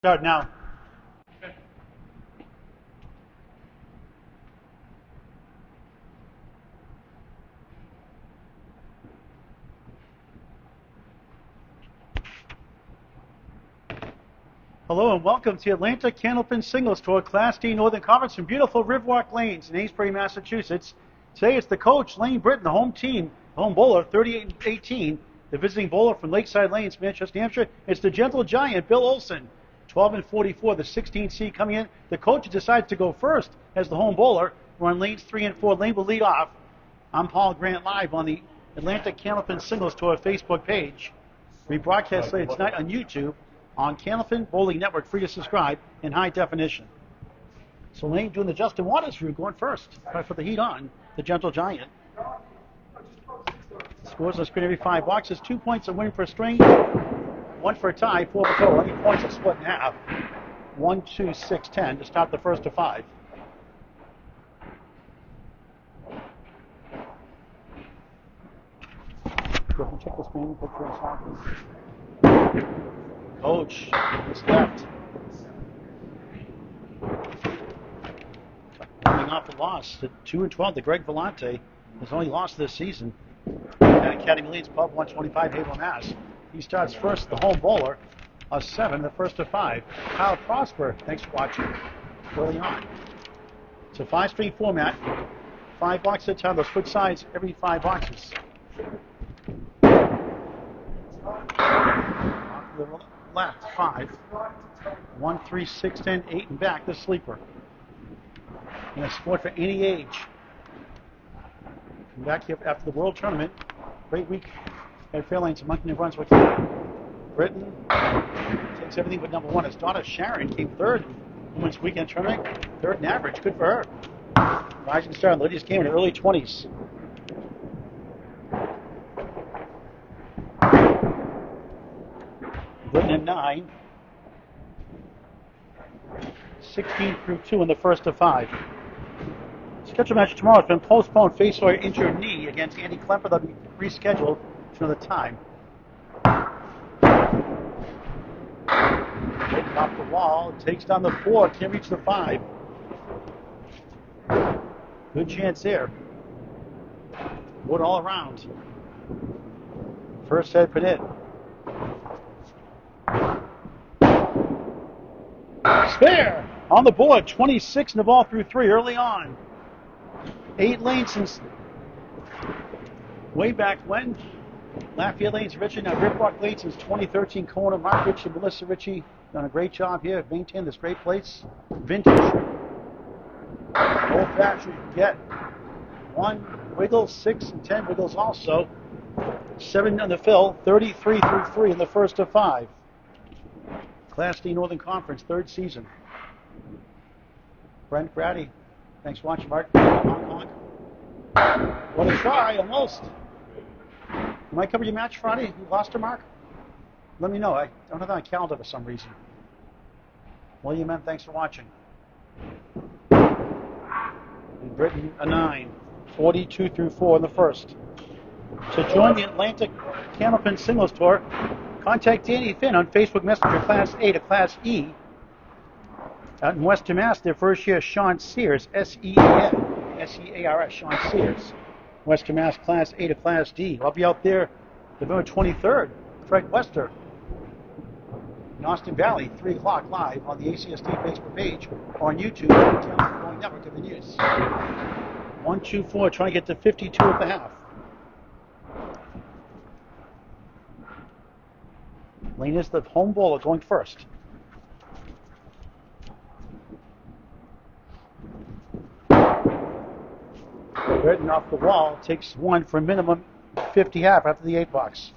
Start now. Hello and welcome to the Atlanta Candlepin Singles Tour Class D Northern Conference from beautiful Riverwalk Lanes in Amesbury, Massachusetts. Today it's the coach, Layne Britton, the home team, home bowler, 38-18. The visiting bowler from Lakeside Lanes, Manchester, New Hampshire. It's the gentle giant, Bill Olson, 12-44, the 16th seed coming in. The coach decides to go first as the home bowler. We're on lanes 3 and 4. Layne will lead off. I'm Paul Grant live on the Atlanta Candlepin Singles Tour Facebook page. We broadcast later tonight on YouTube on Candlepin Bowling Network, free to subscribe in high definition. So Layne doing the Justin Waters route, going first. Try for the heat on, the gentle giant. Scores on the screen every 5 boxes. 2 points a win for a string, 1 for a tie, 4 for total. Any points are split in half. 1, 2, 6, 10 to start the first to 5. Check the screen, picture and soccer. Coach, is left. Coming off a loss to 2-12 to Greg Vellante. His only loss this season. At Academy Leads Pub 125 Haverhill, Mass. He starts first, the home bowler, a 7, the first to 5. Kyle Prosper, thanks for watching. Early on. It's a 5-string format. 5 boxes at a time. They'll switch sides every 5 boxes. Left, 5. 1, 3, 6, 10, 8, and back, the sleeper. And a sport for any age. Come back here after the World Tournament. Great week at Fairlanes in Moncton, New Brunswick. Britton takes everything but number 1. His daughter Sharon came 3rd in Women's Weekend Tournament. 3rd in average. Good for her. Rising star in the ladies game in the early 20s. Britton at 9. 16 through 2 in the first to 5. Scheduled match tomorrow has been postponed. Face-Sawyer injured knee against Andy Klemper. That'll be rescheduled to another time. Taking off the wall, takes down the 4, can't reach the 5. Good chance there. Wood all around. First head put in. Spare on the board, 26 in the ball through 3 early on. 8 lanes since way back when. Lafayette Lanes, Richie, now Riverwalk Lanes since 2013. Corner, Mark Ritchie, Melissa Ritchie, done a great job here. Maintained this great place. Vintage. Old fashioned, you can get 1 wiggle, 6 and 10 wiggles also. 7 on the fill, 33 through 3 in the first to 5. Class D Northern Conference, 3rd season. Brent Grady, thanks for watching, Mark. What a try, almost. You might cover your match Friday. You lost to Mark? Let me know. I don't have that on calendar for some reason. William M., thanks for watching. And Britton, a 9. 42 through 4 in the first. To join the Atlanta Candlepin Singles Tour, contact Danny Finn on Facebook Messenger, Class A to Class E. Out in Western Mass, their first year, Sean Sears, S-E-A-N, S-E-A-R-S, Sean Sears. Western Mass, Class A to Class D. I'll be out there November 23rd, Fred Wester, in Austin Valley, 3 o'clock live on the ACSD Facebook page or on YouTube, the Bowling Network of the News. 1, 2, 4, trying to get to 52 at the half. Layne is the home bowler going first. Britton off the wall, takes 1 for a minimum 50 half after the 8 box.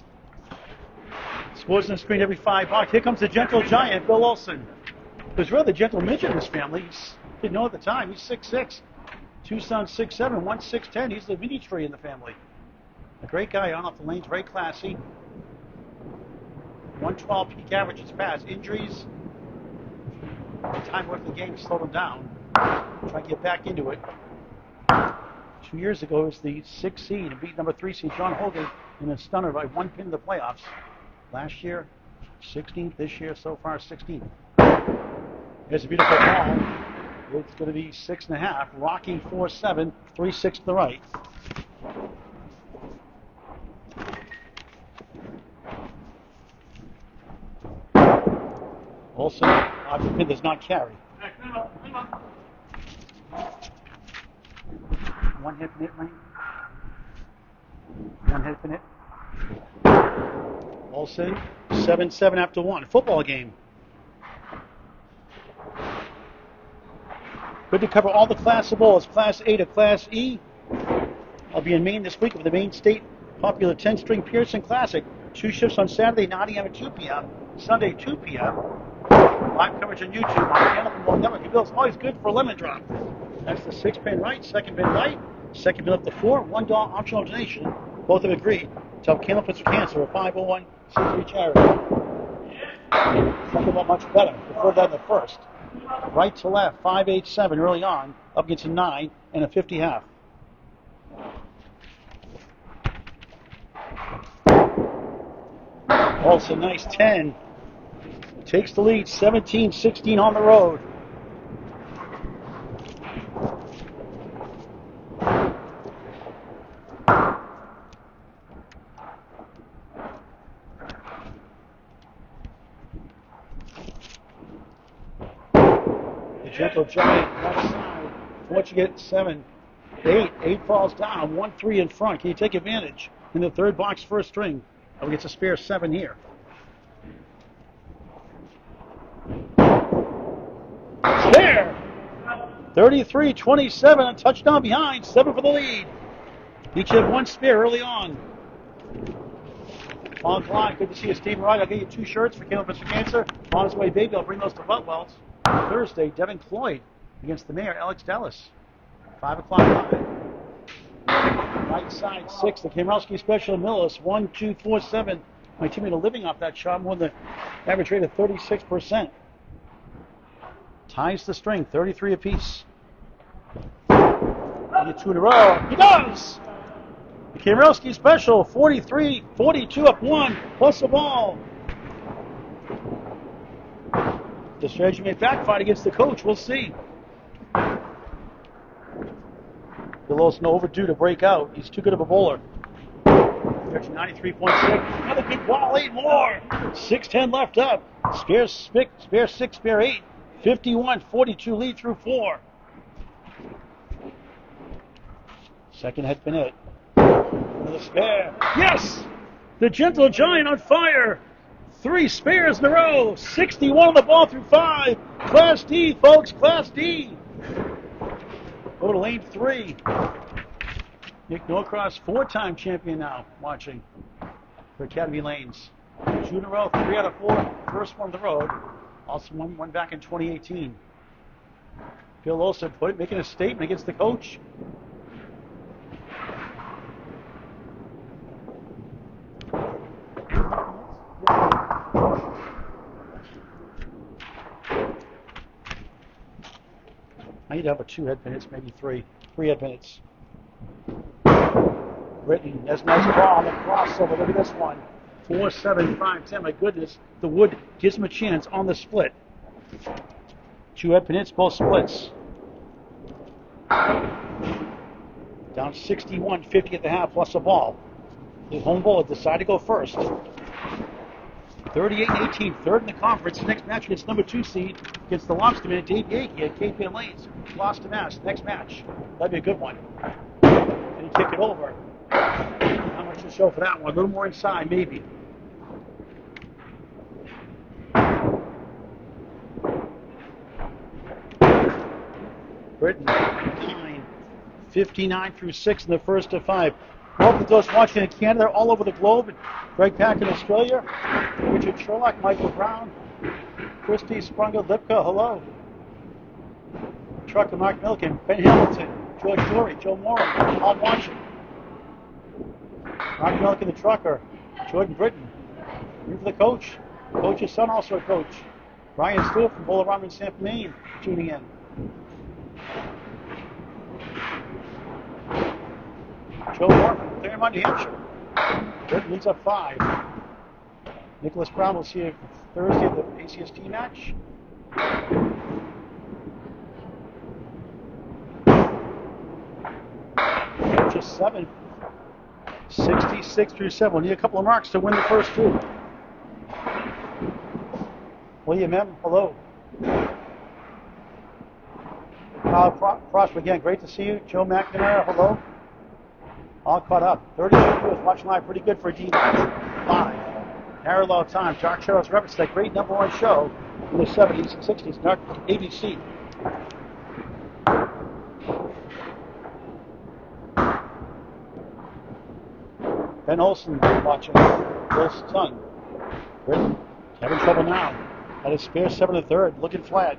Scores on the screen every 5 box. Here comes the gentle giant, Bill Olson. Who's really the gentle midget in his family. He didn't know at the time. He's 6'6". 2 sons 6'7", 1 6'10". He's the mini tree in the family. A great guy on off the lanes, very classy. 112 peak average is past. Injuries, the time worth the game slowed him down. Try to get back into it. 2 years ago, it was the 6th seed and beat number 3 seed John Hogan in a stunner by 1 pin in the playoffs. Last year, 16th. This year, so far, 16th. Here's a beautiful ball. It's going to be 6.5. Rocking 4-7. 3-6 to the right. Olson, Pin does not carry. One hit in it, Layne. One hit in it. Olson, 7-7 after 1. Football game. Good to cover all the Class of balls, Class A to Class E. I'll be in Maine this week with the Maine State Popular 10-String Pearson Classic. 2 shifts on Saturday, 9 a.m. and 2 p.m. Sunday, 2 p.m. Live coverage on YouTube on Candlepin Network. Bill's always good for a lemon drop. That's the 6-pin right, 2nd pin right, 2nd pin up to 4, $1 optional donation. Both have agreed to help Candlepin for Cancer, a 501c3 charity. Second one much better. Before that, the first. Right to left, 5-8-7 early on, up against a 9 and a 50 half. Olson, nice 10. Takes the lead, 17-16 on the road. The gentle giant left side. Once you get 7, 8, 8 falls down, 1-3 in front. Can you take advantage? In the third box, first string. Oh, gets a spare 7 here. Spare! 33-27, a touchdown behind, 7 for the lead. Each have 1 spare early on. On the line, good to see you, Steve Wright. I'll get you 2 shirts for Candlepin for Cancer. On his way, baby. I'll bring those to Butwell's. Thursday, Devin Cloyd against the mayor, Alex Dallas. 5 o'clock live. Right side 6, the Kamrowski Special Millis, 1, 2, 4, 7. My team made a living off that shot, more than the average rate of 36%. Ties the string, 33 apiece. Get 2 in a row. He does! The Kamrowski Special, 43, 42 up 1, plus a ball. The strategy may backfire against the coach, we'll see. Bill Olson overdue to break out. He's too good of a bowler. 93.6. Another big ball, 8 more. 6:10 left up. Spare 6, spare 8. 51-42 lead through 4. Second had been it. Another spare. Yes! The gentle giant on fire. 3 spares in a row. 61 on the ball through 5. Class D, folks. Class D. Go to lane 3. Nick Norcross, 4-time champion now, watching for Academy Lanes. 2 in a row, 3 out of 4. First one on the road. Also one back in 2018. Bill Olson making a statement against the coach. I need to have 2 head minutes, maybe 3. 3 head minutes. Britton, that's a nice ball on the crossover. Look at this one. 4-7, 5-10. My goodness, the wood gives him a chance on the split. 2 head minutes, both splits. Down 61-50 at the half, plus a ball. The home bowler decided to go first. 38-18, third in the conference. Next match against number 2 seed against the Lobsterman, Dave Yankee at Cape Ann Lanes. Lost to Mass. Next match. That'd be a good one. And he kick it over. Not much to show for that one. A little more inside, maybe. Britton, 9, 59 through 6 in the first of 5. Welcome to those watching in Canada, all over the globe. Greg Pack in Australia, Richard Sherlock, Michael Brown, Christy Sprunger, Lipka, hello. Trucker Mark Milliken, Ben Hamilton, George Dory, Joe Moran, all watching. Mark Milliken, the trucker, Jordan Britton. Root for the coach. Coach's son, also a coach. Brian Stewart from Bowler Run in Sanford, Maine, tuning in. Joe Moore from Claremont, New Hampshire. Britton leads up 5. Nicholas Brown will see you Thursday at the ACST match. to 7. 66 through 7. We'll need a couple of marks to win the first two. William M., hello. Kyle Prosper again, great to see you. Joe McNamara, hello. All caught up. 32 viewers watching live, pretty good for a D live. Parallel time. Dark Shadows reference that great #1 show in the 70s and 60s. Dark ABC. Ben Olson watching. Bill's son. Britton having trouble now. At a spare 7 to 3rd, looking flat.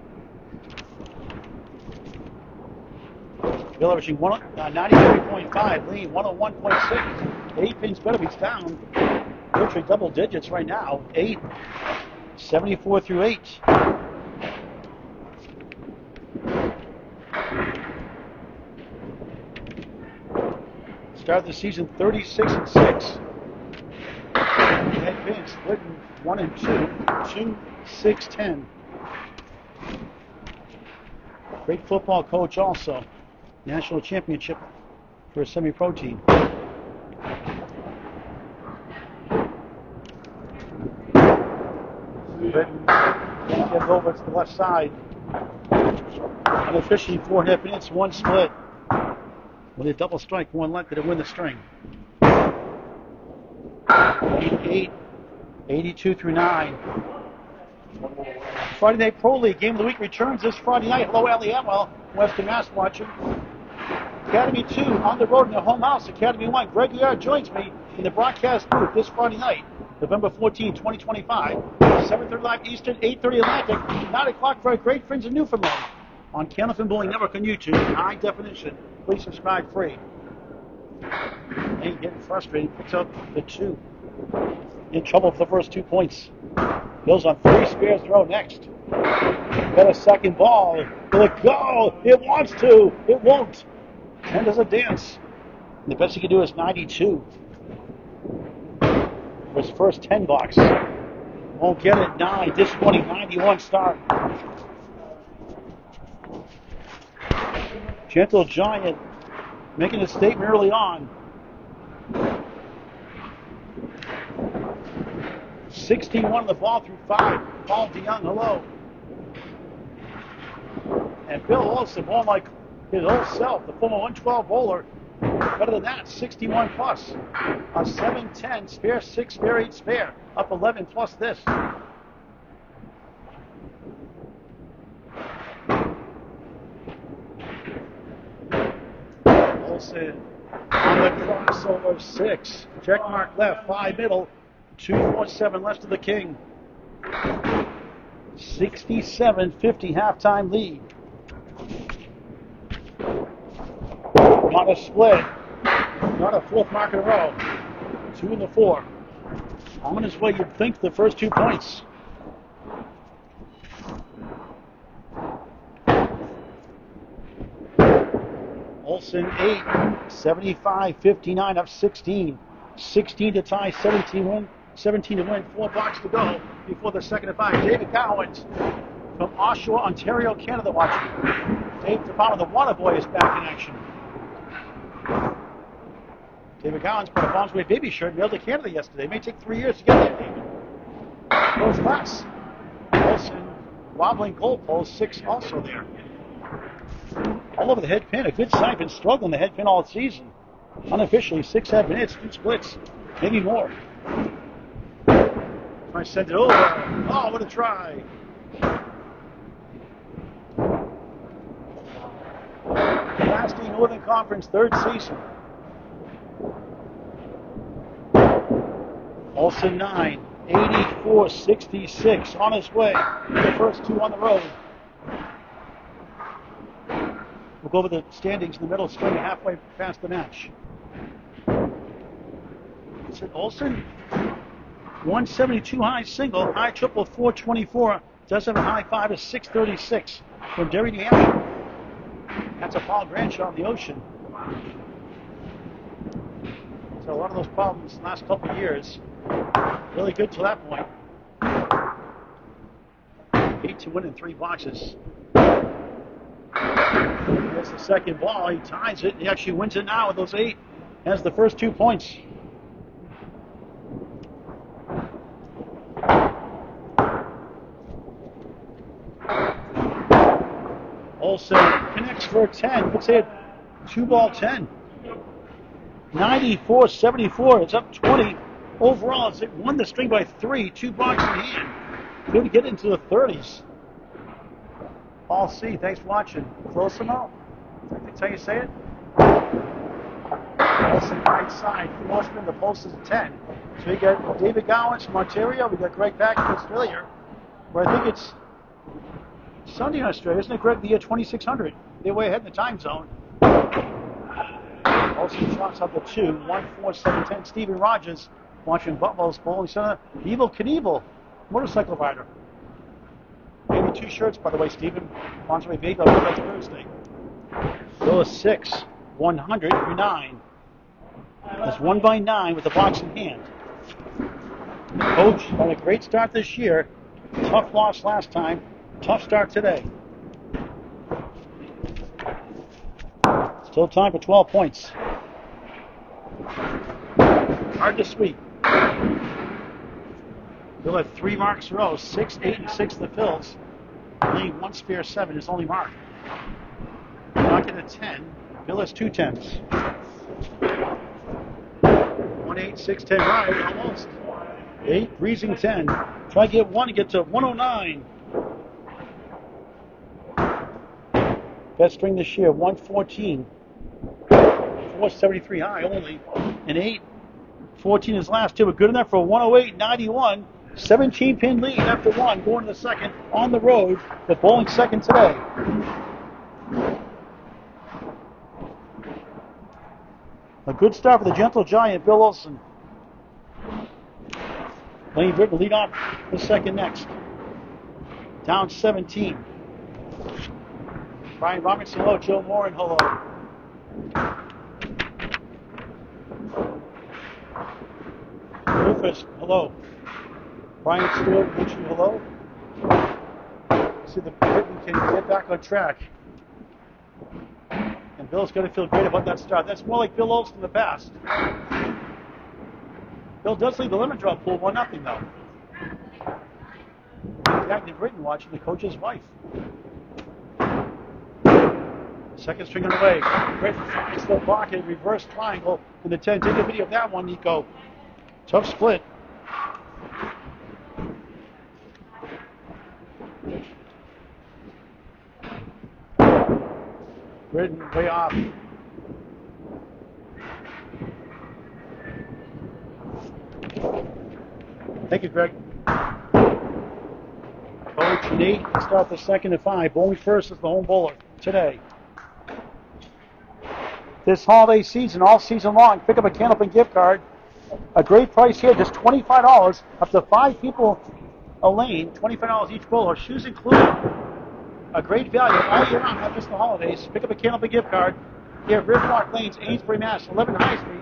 Bill averaging 93.5, Layne 101.6. 8 pins better, he's down. Virtually double digits right now. 8, 74 through 8. Start the season 36 and 6. Head pins, Britton 1 and 2, 2, 6, 10. Great football coach also. National championship for a semi-pro team. Britton can't get over to the left side. Unofficially 4.5 minutes, 1 split. With a double strike, 1 left to win the string. 88, 82 through 9. Friday Night Pro League Game of the Week returns this Friday night. Hello, Allie Atwell, Western Mass watching. Academy 2 on the road in their home house. Academy 1, Greg Yard joins me in the broadcast booth this Friday night, November 14, 2025. 7:30 live Eastern, 8:30 Atlantic, 9 o'clock for our great friends in Newfoundland on Candlepin Bowling Network on YouTube, high definition. Please subscribe free. Layne getting frustrated, picks up the 2. In trouble for the first 2 points. Bill's on 3 spares throw next. Got a second ball. Will it go? It wants to. It won't. 10 does a dance. And the best he can do is 92. For his first 10 bucks. Won't get it. 9. Disappointing 91 start. Gentle Giant making a statement early on. 61 on the ball through 5. Paul DeYoung, hello. And Bill Olson, more like his old self, the former 112 bowler. Better than that, 61 plus. A 7-10, spare 6, spare 8, spare. Up 11 plus this. Olson on the crossover, 6. Check mark left, 5 middle. 2:47 left of the King. 67-50 halftime lead. Not a split. Not a 4th mark in a row. 2 in the 4. On his way, you'd think, the first 2 points. Olson 8, 75-59 up 16. 16 to tie, 17 to win, 4 blocks to go before the second of 5. David Cowens from Oshawa, Ontario, Canada watching. Dave DePalma, the Water Boy, is back in action. David Cowens put a Bombs Away baby shirt mailed to Canada yesterday. It may take 3 years to get there, David. First class. Olson wobbling goalpost, 6 also there. All over the head pin, a good sign. Been struggling the head pin all season. Unofficially, 6 head minutes, 2 splits, maybe more. I sent it over. Oh, what a try. Class D Northern Conference, 3rd season. Olson 9, 84-66 on his way. The first 2 on the road. We'll go over the standings in the middle string halfway past the match. Is it Olson? 172 high single, high triple 424. Does have a high 5 of 636 from Derry, New Hampshire. That's a Paul Grant shot in the ocean. So a lot of those problems the last couple of years. Really good to that point. 8 to win in 3 boxes. That's the second ball. He ties it. He actually wins it now with those 8. has the first 2 points. Olson connects for a 10. Let's say 2-ball 10. 94-74. It's up 20. Overall, it won the string by 3. 2 blocks in hand. Good to get into the 30s. Paul C., thanks for watching. Closimo, that's how you say it. Olson right side. Northman, the post is a 10. So we got David Gowans from Ontario. We got Greg Pack from Australia. Where I think it's Sunday in Australia, isn't it, Greg? The year 2600. They're way ahead in the time zone. Olson shots up the 2. 1-4-7-10. Stephen Rogers watching Buffalo's Bowling Center. Evil Knievel, motorcycle rider. Maybe 2 shirts, by the way, Stephen. Monterey Bay, that's Thursday. Bill is 6. 100 through 9. That's 1 by 9 with the box in hand. The coach had a great start this year. Tough loss last time. Tough start today. Still time for 12 points. Hard to sweep. Bill had 3 marks in a row. 6, 8, and 6 the fills. Layne 1 spare 7 is only mark. Pocket a 10. Bill has 2 10s. 1, 8, 6, 10 right, almost. 8, breezing 10. Try to get 1 to get to 109. Best string this year, 114. 473 high only. And 8, 14 is last 2, but good enough for 108.91. 17-pin lead after 1, going to the second on the road. The bowling second today. A good start for the gentle giant, Bill Olson. Layne Britton lead off the second next. Down 17. Brian Robinson, hello. Joe Morin, hello. Rufus, hello. Brian Stewart, Richard, hello. See the Britton can get back on track. And Bill's going to feel great about that start. That's more like Bill Olson in the past. Bill does lead the lemon drop pool 1-0 though. Captain Britton watching the coach's wife. Second string on the way. Britton finds the pocket, reverse triangle in the 10. Take a video of that one, Nico. Tough split. Britton way off. Thank you, Greg. Coach Nate start the second at 5. Bowling first is the home bowler today. This holiday season, all season long, pick up a Candlepin gift card. A great price here, just $25. Up to 5 people a lane, $25 each bowler. Shoes included. A great value all year round, not just the holidays. Pick up a Candlepin gift card here at Riverwalk Lanes-Amesbury, Mass. 11 High Street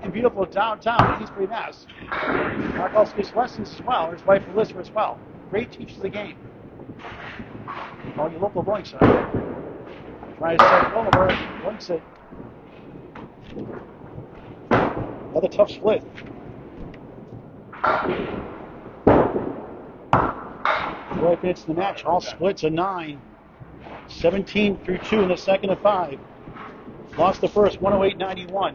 in beautiful downtown Amesbury, Mass. Mark also gives lessons as well. His wife Melissa as well. Great teaches the game. Call your local bowling center. Try to set over. Blinks it. Another tough split. Boy, it's the match. All splits are 9. 17 through 2 in the second of 5. Lost the first, 108.91.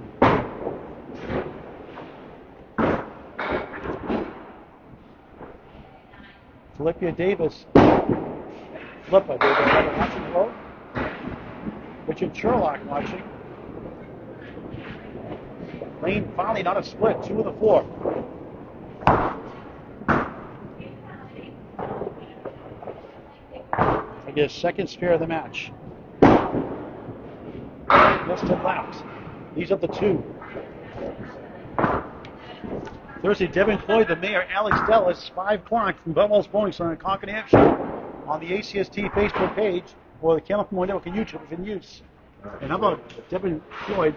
Philippa Davis. Philippa Davis, watching hello. Richard Sherlock watching. Layne finally not a split, 2 of the 4. I get a second spare of the match. Just to left. These are the 2. Thursday, Devin Floyd, the mayor, Alex Dellis, 5 o'clock from Bumwell's Bowling Center in Concord, New Hampshire, on the ACST Facebook page or the Candlepin Network on YouTube if in use. And how about Devin Floyd,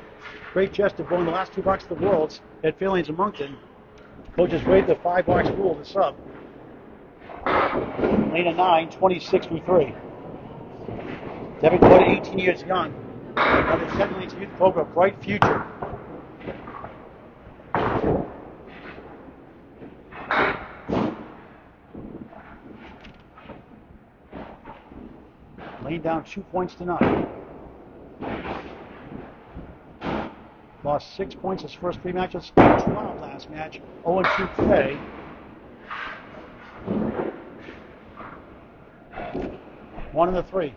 great gesture bowling the last 2 boxes of the Worlds at Fairlanes in Moncton. Coaches waived the 5-box rule to sub. Layne at 9, 26 through 3. Devin Floyd, 18 years young. Now the 10 Lanes Youth Program, bright future. Layne down 2 points to none. Lost 6 points his first 3 matches. 12 last match. 0-2 today. One of the 3.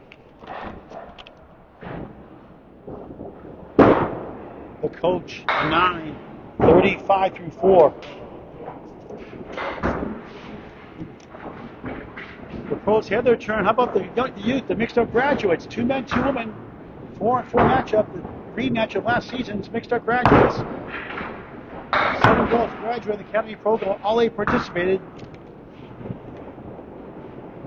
The coach, 9, 35 through 4. The pros had their turn. How about the youth, the mixed-up graduates? 2 men, 2 women, 4-4 matchup. The rematch of last season's mixed-up graduates. 7 girls graduated the academy program. All 8 participated.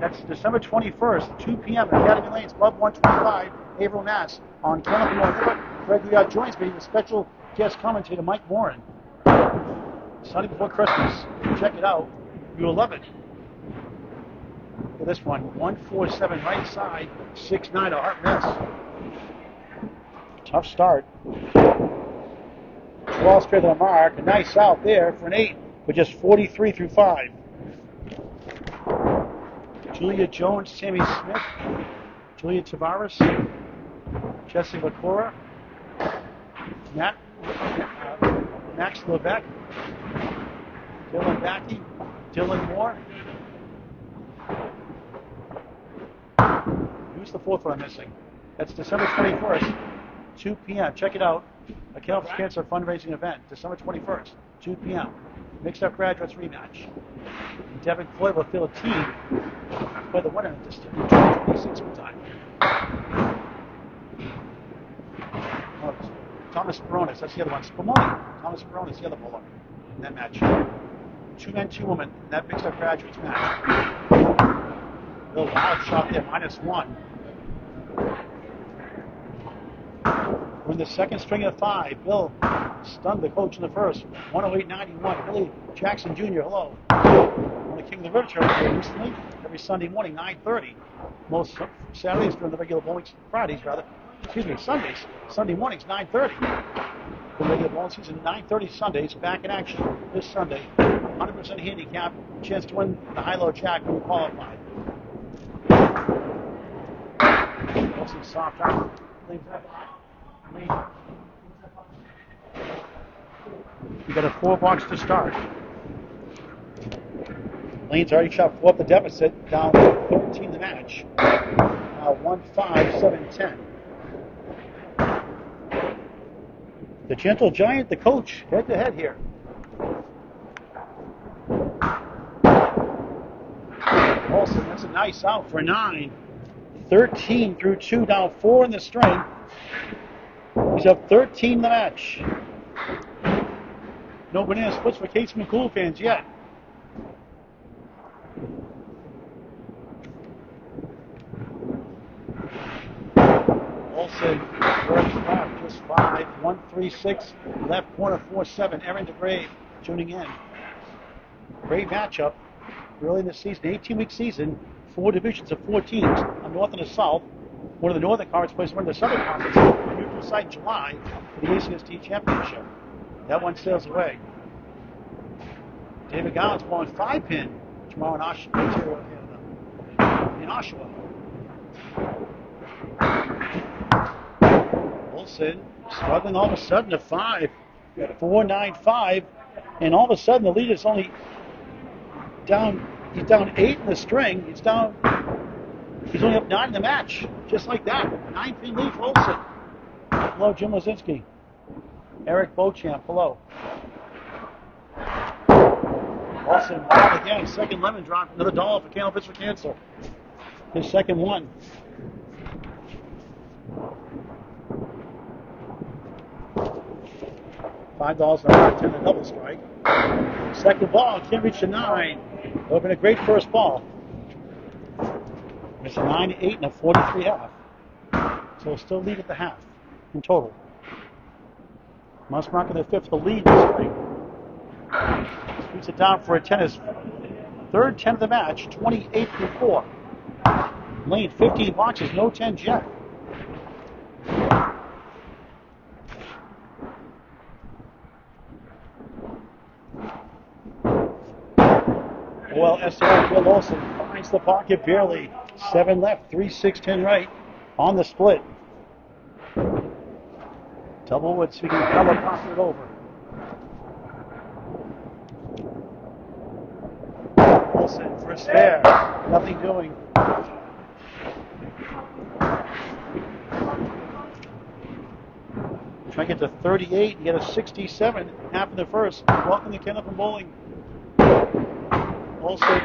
That's December 21st, 2 p.m. at Academy Lanes, Club 125, Haverhill, Mass. On Candlepin North. Greg Leon joins me with special guest commentator Mike Warren. Sunday before Christmas. Check it out. You'll love it. Look at this one. 147 right side, 6'9" a hard miss. Tough start. 12 straight to the mark. A nice out there for an 8 with just 43 through 5. Julia Jones, Sammy Smith, Julia Tavares, Jessica Cora, Max Levesque, Dylan Backey, Dylan Moore. Who's the 4th one I'm missing? That's December 21st, 2 p.m. Check it out. A Candlepin Cancer fundraising event, December 21st, 2 p.m. Mixed Up Graduates rematch. Devin Floyd will field a team for the winner this 2026 time. Thomas Baronis, that's the other one. Spumoni. Thomas Baronis, the other bowler in that match. 2 men, 2 women in that Mixed Up Graduates match. Little wild shot there, -1. We're in the second string of 5. Bill stunned the coach in the first. 108.91. Billy Jackson Jr., hello. On the King of the River here recently. Every Sunday morning, 9:30. Most Saturdays during the regular bowling, Fridays rather. Excuse me, Sundays. Sunday mornings, 9:30. The regular bowling season, 9:30 Sundays. Back in action this Sunday. 100% handicap. Chance to win the high-low jack when we qualify. Olson soft out. You got a 4 box to start. Layne's already shot 4 up the deficit, down 13 the match. Now 1-5, 7-10. The Gentle Giant, the coach, head to head here. Olson, that's a nice out for 9. 13 through 2, down 4 in the string. He's up 13 in the match. No banana splits for Case McCool fans yet. Olson, first left, just 5, 1-3-6, left corner 4-7. Erin DeGrave tuning in. Great matchup early in the season, 18-week season, 4 divisions of 4 teams, a north and a south. One of the northern conference plays one of the southern conference. A neutral site in July for the ACST championship. That one sails away. David Gowans blowing 5-pin tomorrow in Oshawa. Olson struggling all of a sudden to 5, 4-9-5, and all of a sudden the lead is only down. He's down 8 in the string. He's only up 9 in the match, just like that. 9-pin lead for Olson. Hello, Jim Lazinski. Eric Beauchamp, hello. Olson wild again, second lemon drop, another dollar for Candlepin for Cancer. His second one. $5 and a 10 double strike. Second ball, can't reach the 9. It would have been a great first ball. It's a 9-8 and a 43 half. So we'll still lead at the half in total. Must mark in the 5th, the lead in the string. Shoots it down for a 10, his third 10 of the match, 28 through 4. Layne, 15 boxes, no 10s yet. OL SAR, Bill Olson, Finds the pocket barely. 7 left, 3-6-10 right on the split. Doublewood so he can double toss it over. Olson for a spare. Nothing doing. Trying to get to 38 and get a 67 half in the first. Welcome to Candlepin Bowling. Olson,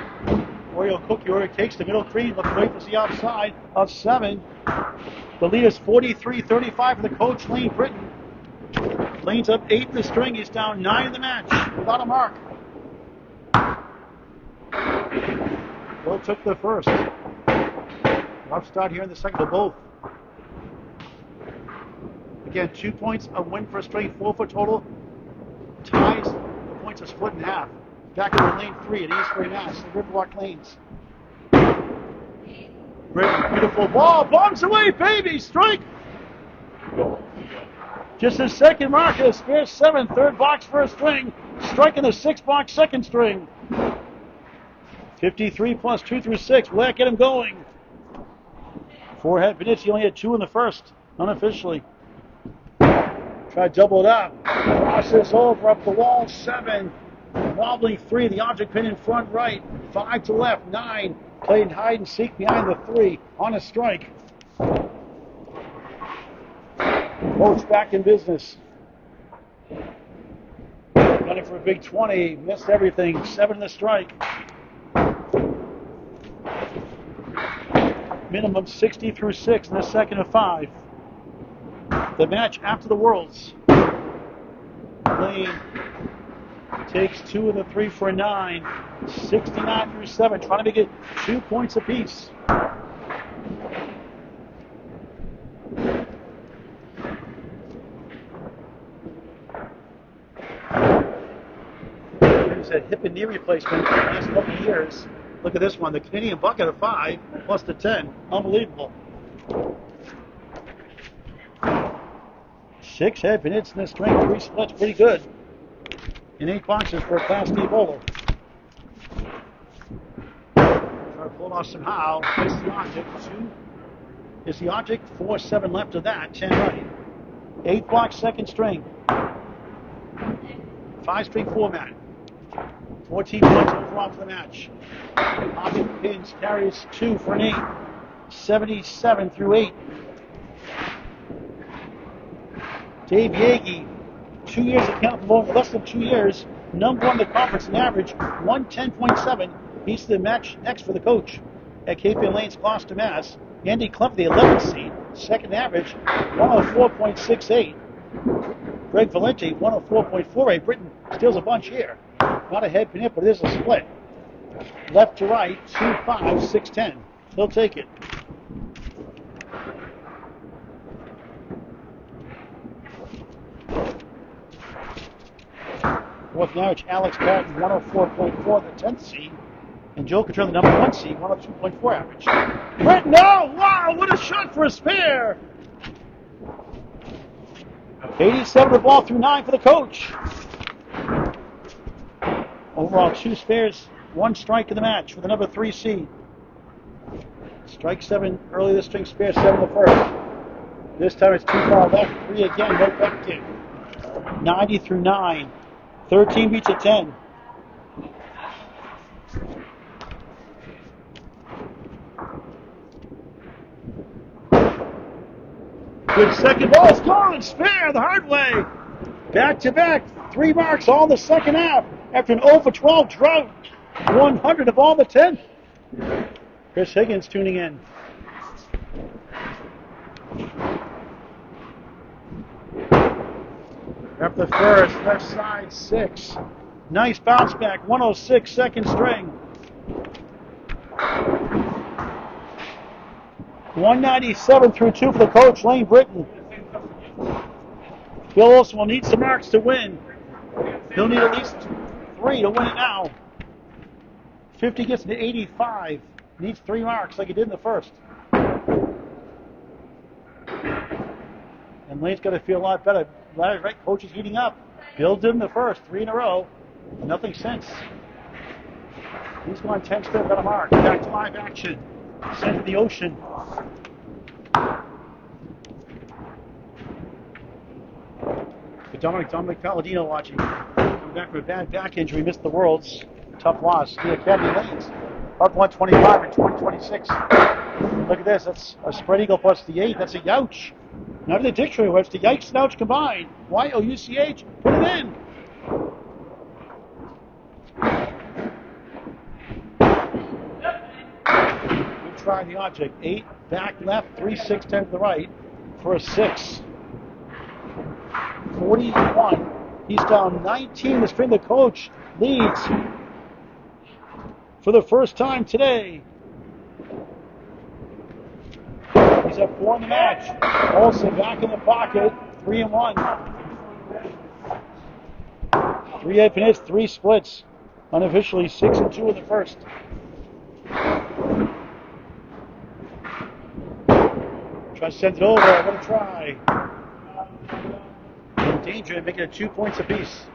Oreo cookie order takes the middle cream, looking right for the outside of 7. The lead is 43-35 for the coach, Layne Britton. Layne's up 8 in the string. He's down 9 in the match without a mark. Bill took the first. Rough start here in the second to both. Again, 2 points, a win for a string, 4 for total. Ties, the points are split in half. Back over lane 3 at Amesbury, Mass. The Riverwalk Lanes. Britton, beautiful ball, bombs away, baby, strike! Just his second mark of the spare 7, third box for a string, striking the 6-box second string. 53 plus 2 through 6, will that get him going? Forehead Panizzi only had 2 in the first, unofficially. Try to double it up. Crosses over up the wall, 7. Wobbling 3, the object pin in front right. 5 to left, 9. Played hide and seek behind the 3 on a strike. Coach back in business. Running for a big 20, missed everything. 7 in the strike. Minimum 60 through 6 in the second of 5. The match after the Worlds. Layne takes 2 of the 3 for a 9. 69 through 7, trying to make it 2 points apiece. There's that hip and knee replacement in the last couple of years. Look at this one, the Canadian bucket of 5 plus the 10. Unbelievable. 6 head pinits in the string, 3 splits, pretty good. In 8 boxes for a Class D bowler. Try to pull it off somehow. This is the object. 2 is the object. 4, 7 left of that. 10 right. 8 box second string. 5 string format. 14 points overall for the match. Object pins carries 2 for an 8. 77 through 8. Dave Yagi, 2 years at Candlepin Bowling, less than 2 years, number 1 in the conference in average, 110.7. He's the match next for the coach at Cape Ann Lanes, Gloucester, Mass. Andy Clem, the 11th seed, second average, 104.68. Greg Valenti, 104.48. Britton steals a bunch here. Not a head pin hit, but it is a split. Left to right, 2-5, 6-10. He'll take it. Fourth marriage, Alex Patton, 104.4, the 10th seed. And Joe Cottrell, the number 1 seed, 102.4 average. Britton, oh, wow, what a shot for a spare! 87 the ball through 9 for the coach. Overall, 2 spares, 1 strike in the match for the number 3 seed. Strike 7 early this string, spare 7 the first. This time it's too far left, 3 again, no back kick. 90 through 9. 13 beats a 10. Good second ball, it's gone, spare the hard way. Back to back, 3 marks all in the second half after an 0 for 12 drought. 100 of all the 10th. Chris Higgins tuning in. Up the first, left side 6. Nice bounce back, 106 second string. 197 through 2 for the coach, Layne Britton. Bill Olson will need some marks to win. He'll need at least 3 to win it now. 50 gets to 85. Needs 3 marks like he did in the first. And Layne's got to feel a lot better. Right, coach is heating up. Bill did in the first, 3 in a row. Nothing since. He's gone 10 spin, got a mark. Back to live action. Sent to the ocean. Dominic Palladino watching. Coming back from a bad back injury, missed the Worlds. Tough loss. The Academy Lanes up 125 in 2026. Look at this. That's a spread eagle plus the 8. That's a youch. Not in the dictionary, it's the yikes and ouch combined. Y-O-U-C-H. Put it in. Good try the object. 8 back left, 3, 6, 10 to the right for a 6. 41. He's down 19. The spin. The coach leads for the first time today. He's at 4 in the match. Olson back in the pocket. 3 and 1. 3 open hits, 3 splits. Unofficially 6 and 2 in the first. Try to send it over. What a try. In danger and making it 2 points apiece.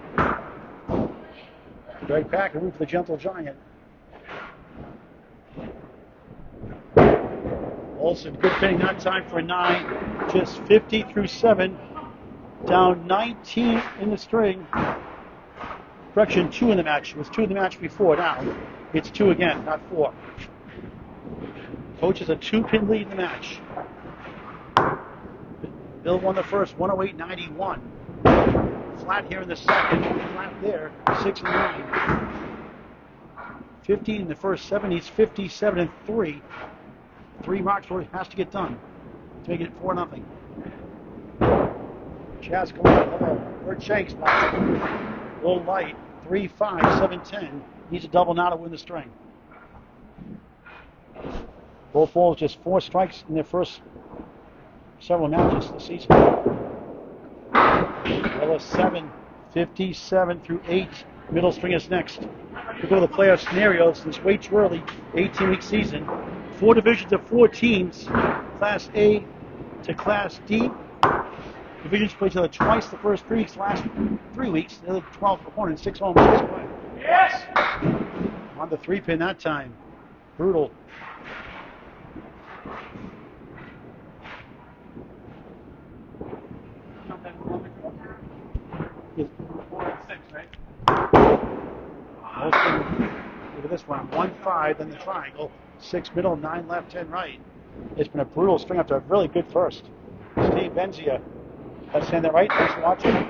Greg Packer root for the Gentle Giant. Olson, good pinning, not time for a 9. Just 50 through 7. Down 19 in the string. Correction, 2 in the match. It was 2 in the match before. Now it's 2 again, not 4. Coach has a 2-pin lead in the match. Bill won the first, 108.91. Flat here in the second, flat there, 6 and 9. 15 in the first 7. He's 57 and 3. 3 marks where it has to get done to make it 4-0. Chaz Gallant, Bert Shanks, a little light, 3, 5, 7, 10. Needs a double now to win the string. Both balls just 4 strikes in their first several matches this season. Well, 7, 57 through 8. Middle string is next. We go to the playoff scenario since way too early, 18-week season. 4 divisions of 4 teams, Class A to Class D. Divisions play each other twice the first 3 weeks, last 3 weeks. The other 12 opponents, 6 home, 6 away. Yes! On the 3-pin that time. Brutal. Yes. 4 and 6, right? Olson, look at this one. 1, 5, then the triangle. 6 middle, 9 left, 10 right. It's been a brutal string after a really good first. Steve Benzia. Let's send that right. Thanks for watching.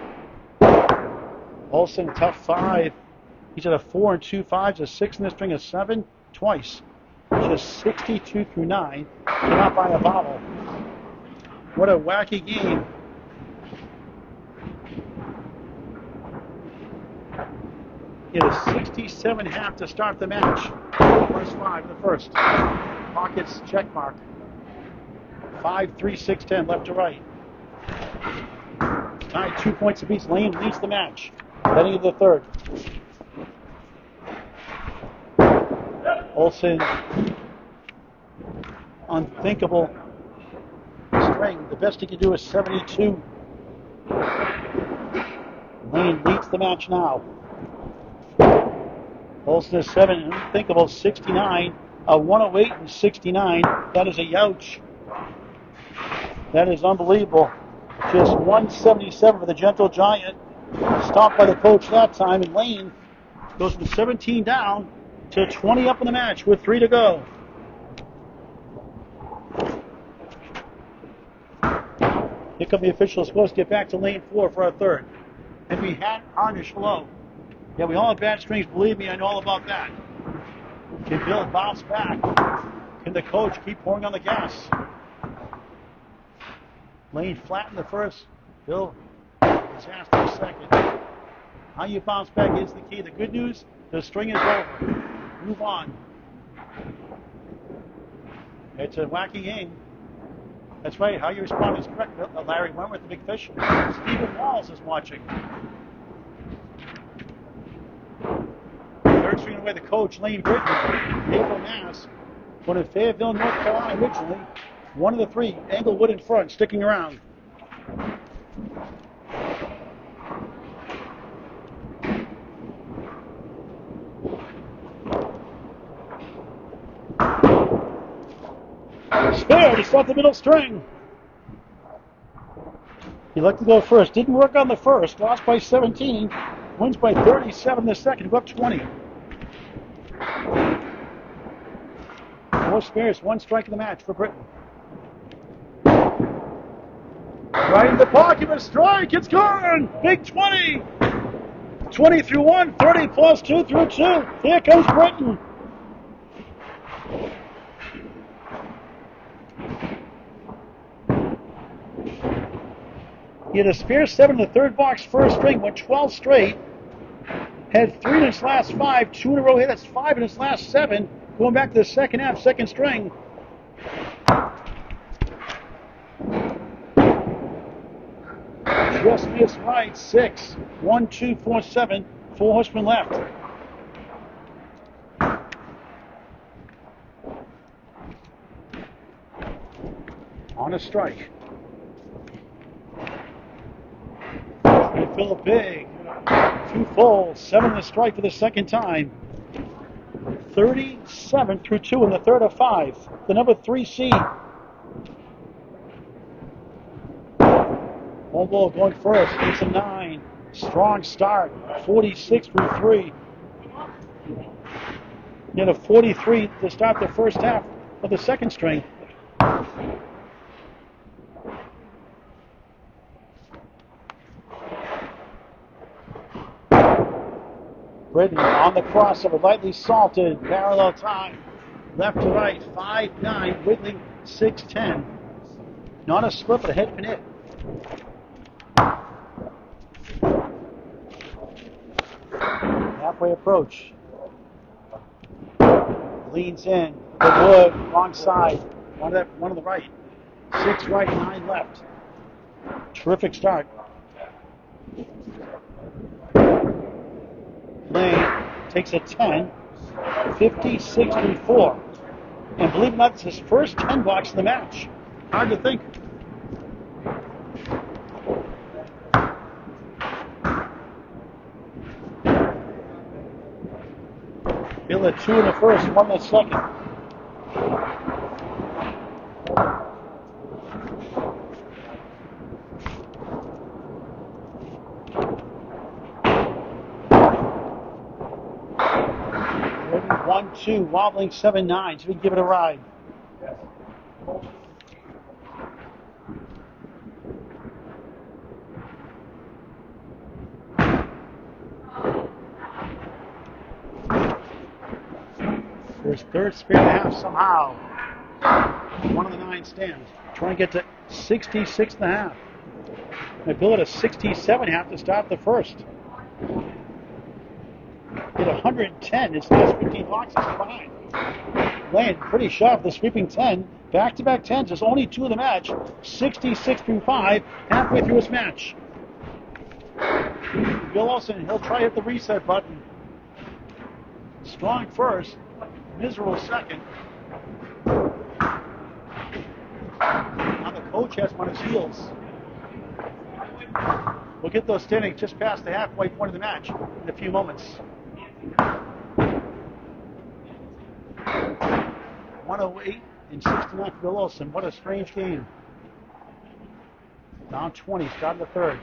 Olson, tough 5. He's at a 4 and 2 5s, a 6 in the string, a 7 twice. Just 62 through 9. Cannot buy a bottle. What a wacky game. It is 67.5 to start the match. First 5 in the first. Pockets check mark. 5, 3, 6, 10 left to right. Tied 2 points apiece. Layne leads the match. Heading into the third. Olson, unthinkable string. The best he can do is 72. Layne leads the match now. Olson is 7, unthinkable 69. A 108 and 69. That is a youch. That is unbelievable. Just 177 for the Gentle Giant. Stopped by the coach that time, and Layne goes from 17 down to 20 up in the match with 3 to go. Here come the officials. Supposed to get back to lane 4 for our third. And we had Harnish below. Yeah, we all have bad strings. Believe me, I know all about that. Can Bill bounce back? Can the coach keep pouring on the gas? Layne flat in the first. Bill disaster in second. How you bounce back is the key. The good news, the string is over. Move on. It's a wacky game. That's right. How you respond is correct. Larry Wentworth, the big fish. Stephen Walls is watching. Third string away, the coach, Layne Britton, April Mass. One in Fayetteville, North Carolina originally. One of the 3, Englewood in front, sticking around. Spare to start the middle string. He liked to go first. Didn't work on the first. Lost by 17. Wins by 37 the second. Go up 20. 4 spares. 1 strike in the match for Britton. Right in the pocket, a strike. It's gone. Big 20. 20 through 1. 30 plus 2 through 2. Here comes Britton. He had a spare 7 in the third box, first string, went 12 straight. Had 3 in his last 5, 2 in a row hit. That's 5 in his last 7. Going back to the second half, second string. Just missed right, 6. 1, 2, 4, 7. 4 horsemen left. On a strike. They fill it big. 2 full. 7 in the strike for the second time. 37 through 2 in the third of 5. The number 3 seed. Home ball going first. It's a 9. Strong start. 46 through 3. Then a 43 to start the first half of the second string. Britton on the crossover, lightly salted, parallel time, left to right, 5-9, wiggling 6-10. Not a split, but a head pin hit. Halfway approach. Leans in, the wood, wrong side, one on the right. 6 right, 9 left. Terrific start. Layne takes a 10, 56 through 4. And believe it or not, it's his first 10 box in the match. Hard to think. Bill had 2 in the first, 1 in the second. Ready, 1-2, wobbling 7-9, so we can give it a ride. His third spare and a half somehow. 1 of the 9 stands. Trying to get to 66 and a half. They bill at a 67 half to start the first. Hit 110. His last 15 boxes behind. Layne pretty sharp. The sweeping 10. Back-to-back 10s. There's only 2 of the match. 66 through 5. Halfway through his match. Bill Olson, he'll try hit the reset button. Strong first. Miserable second. Now the coach has him on his heels. We'll get those standings just past the halfway point of the match in a few moments. 108 and 69 for Bill Olson. What a strange game. Down 20, start of the third.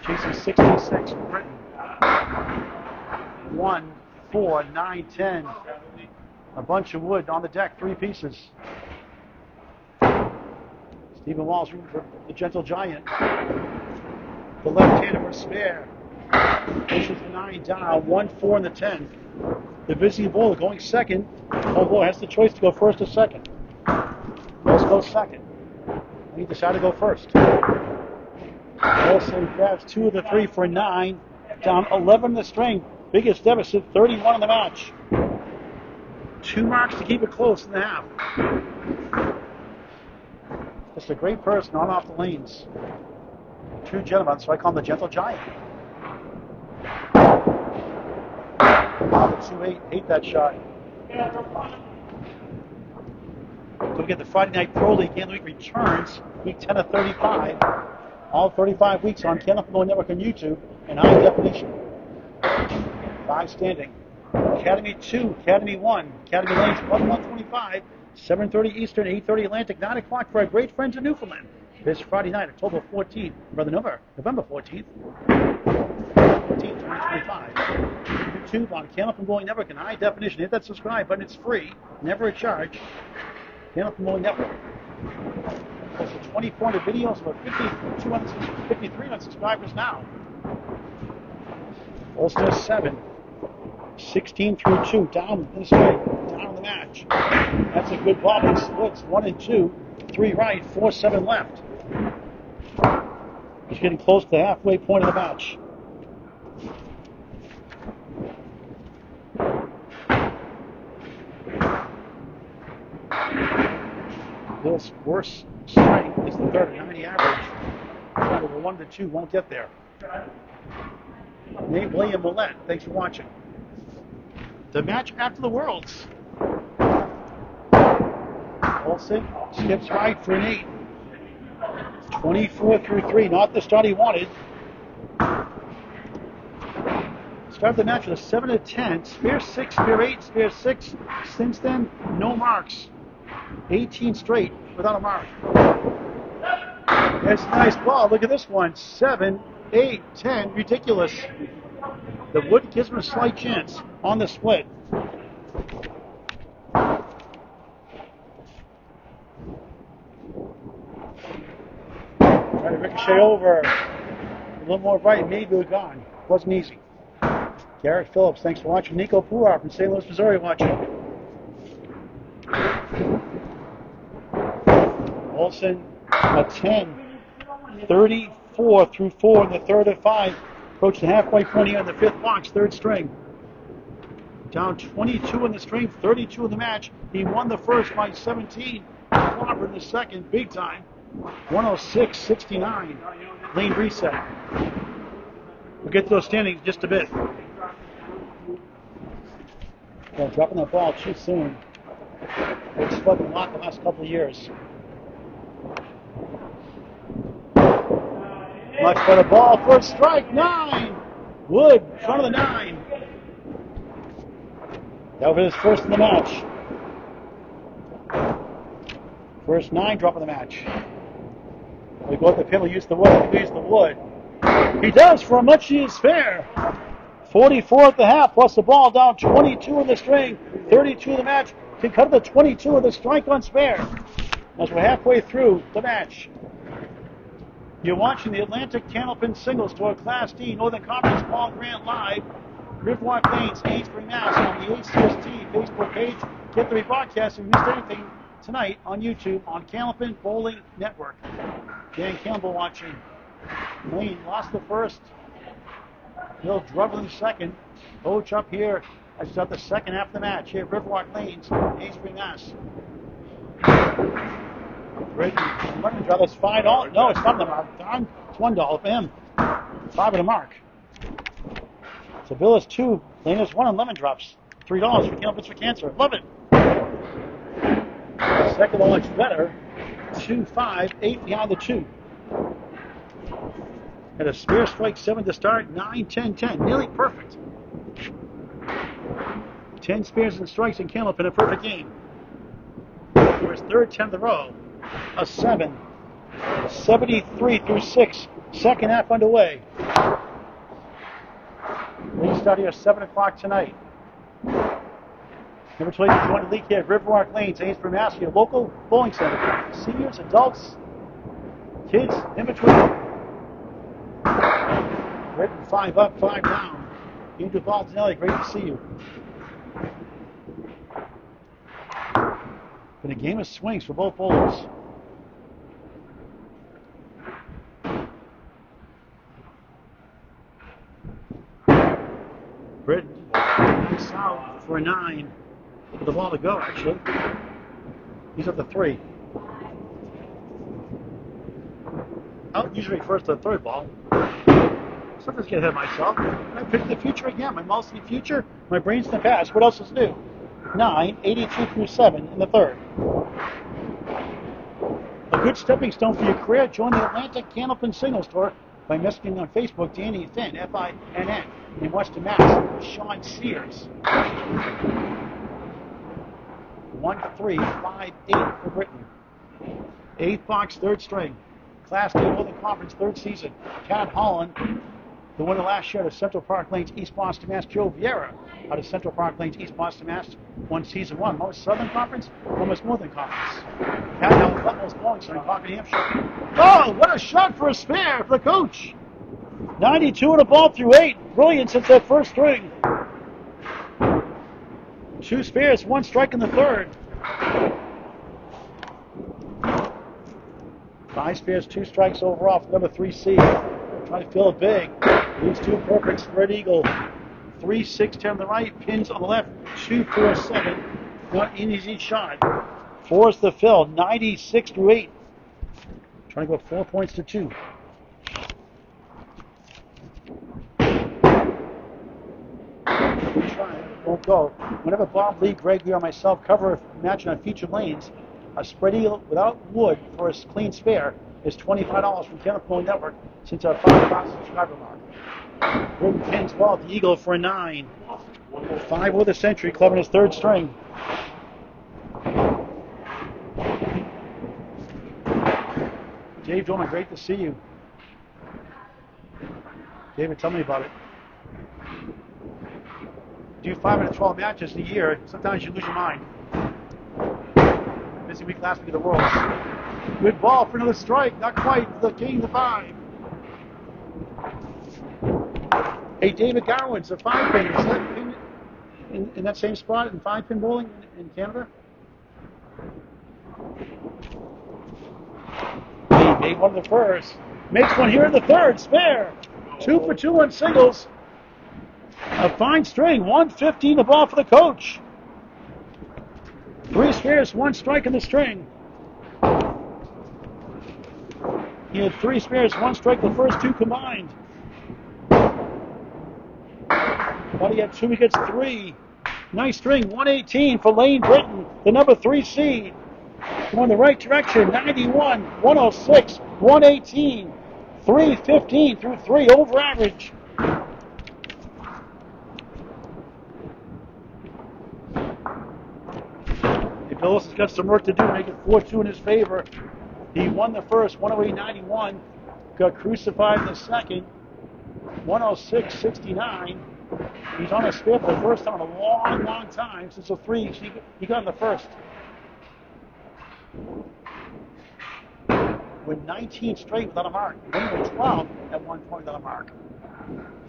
Chasing 66 for Britton. 1, 4, 9, 10. A bunch of wood on the deck, 3 pieces. Stephen Walsh for the Gentle Giant. The left-hander for spare. Pushes the 9 down, 1, 4 in the 10. The busy bowler going second. Oh boy, has the choice to go first or second. Let's go second. He decided to go first. Olson grabs 2 of the 3 for 9. Down 11 in the string. Biggest deficit, 31 in the match. 2 marks to keep it close in the half. Just a great person on off the lanes. True gentleman, so I call him the Gentle Giant. Wow, the 2-8, hate that shot. Don't get the Friday Night Pro League Candlepin returns, week 10 of 35. All 35 weeks on Candlepin Network on YouTube in high definition. 5 standing. Academy 2, Academy 1, Academy Lanes 1-125, 7:30 Eastern, 8:30 Atlantic, 9 o'clock for our great friends in Newfoundland. This Friday night, October 14th, November 14th, 2025. YouTube on Candlepin Bowling Network in high definition. Hit that subscribe button. It's free, never a charge. Candlepin Bowling Network. Close to 2,400 videos, about 5,300 subscribers now. Olson is 7. 16 through 2, down in the straight, down in the match. That's a good ball. It splits 1 and 2, 3 right, 4-7 left. He's getting close to the halfway point of the match. Bill's worst strength is the third, 90 average. Over 1 to 2 won't get there. Name William Millette. Thanks for watching. The match after the Worlds. Olson skips right for an 8. 24 through 3, not the start he wanted. Started the match with a 7 to 10, spare 6, spare 8, spare 6. Since then, no marks. 18 straight without a mark. That's a nice ball. Look at this one. 7, 8, 10. Ridiculous. The wood gives him a slight chance on the split. Trying to ricochet over. A little more right. Maybe we're gone. Wasn't easy. Garrett Phillips, thanks for watching. Nico Puar from St. Louis, Missouri watching. Olson, a 10. 34 through 4 in the third of 5. Approach the halfway point here in the fifth box, third string. Down 22 in the string, 32 in the match. He won the first by 17. Clobbered in the second, big time. 106-69. Layne reset. We'll get to those standings in just a bit. Well, dropping that ball too soon. It's fucking locked the last couple of years. Much better ball for a strike. 9. Wood, front of the 9. That was his first in the match. First 9 drop in the match. We go at the pin, we'll use the wood. We'll use the wood. He does for a much needed spare. 44 at the half, plus the ball down 22 in the string. 32 in the match. Can cut the 22 with a strike on spare. As we're halfway through the match. You're watching the Atlantic Candlepin Singles Tour Class D Northern Conference Paul Grant Live, Riverwalk Lanes-Amesbury, Mass. on the HCST Facebook page. Get the rebroadcast if you missed anything tonight on YouTube on Candlepin Bowling Network. Dan Campbell watching. Layne lost the first. Bill Drubbel in the second. Coach up here. I start the second half of the match here at Riverwalk Lanes, Amesbury, Mass. Britton, lemon drop, that's $5. No, it's not the mark. It's $1 for him. 5 at a mark. So Bill is 2. Layne is 1 on lemon drops. $3 for Candlepins for Cancer. Love it. Second one much better. 2, 5, 8 behind the 2. Had a spare strike 7 to start. 9, 10, 10. Nearly perfect. 10 spares and strikes in Candlepin, a perfect game. For his third 10 in a row. A 7. 73 through 6. Second half underway. We start here at 7 o'clock tonight. Number 20 to join the league here at Riverwalk Lanes, Amesbury, Mass. Your local bowling center. Seniors, adults, kids, in between. Britton 5 up, 5 down. Andrew Baldinelli, great to see you. Been a game of swings for both bowlers. Britton, nice out for a 9. For the ball to go, actually. He's at the 3. I'll usually first to the third ball. Sometimes get ahead of myself. I picked the future again. My mouth's in the future, my brain's in the past. What else is new? 9, 82 through 7 in the third. A good stepping stone for your career. Join the Atlantic Candlepin Singles Tour by messaging on Facebook Danny Finn, F-I-N-N, in Western Mass. Sean Sears. 1-3, 5-8 for Britton. 8th box, 3rd string. Class D Northern Conference, 3rd season. Cat Holland, the winner last year out of Central Park Lanes, East Boston, Mass. Joe Vieira out of Central Park Lanes, East Boston, Mass. Won season 1. One was Southern Conference, one was Northern Conference. Cat Holland, Buffalo's Bowling in Concord, New Hampshire. Oh, what a shot for a spare for the coach. 92 and a ball through 8. Brilliant since that first string. 2 spares, 1 strike in the 3rd. 5 spares, 2 strikes overall for number 3 seed. Trying to fill it big. Leads 2 perfect. Spread eagle. 3-6-10 on the right. Pins on the left. 2-4-7. Not an easy shot. 4 is the fill. 96 through 8. Trying to go 4 points to 2. Won't go. Whenever Bob Lee, Greg Lee, or myself cover a match on featured lanes, a spread eagle without wood for a clean spare is $25 from Candlepin Network since our 5,000 subscriber mark. Britton pins ball the eagle for a 9. 5 with a century, club in his 3rd string. Dave Dorman, great to see you. David, tell me about it. Do 512 matches a year, sometimes you lose your mind. Busy week last week of the World. Good ball for another strike, not quite. The king, the 5. Hey, David Garwin's a 5-pin. Is that pin in that same spot in 5-pin bowling in Canada? He made one of the first. Makes one here in the 3rd. Spare. 2 for 2 on singles. A fine string, 115 the ball for the coach. 3 spares, 1 strike in the string. He had 3 spares, 1 strike the first 2 combined. But he had 2, he gets 3. Nice string, 118 for Layne Britton, the number 3 seed. Going the right direction, 91, 106, 118, 315 through 3, over average. Olson's got some work to do to make it 4-2 in his favor. He won the first, 108.91. Got crucified in the second, 106.69. He's on a spare for the first time in a long, long time since the 3 he got in the first. With 19 straight without a mark. Winning with 12 at 1 point without a mark.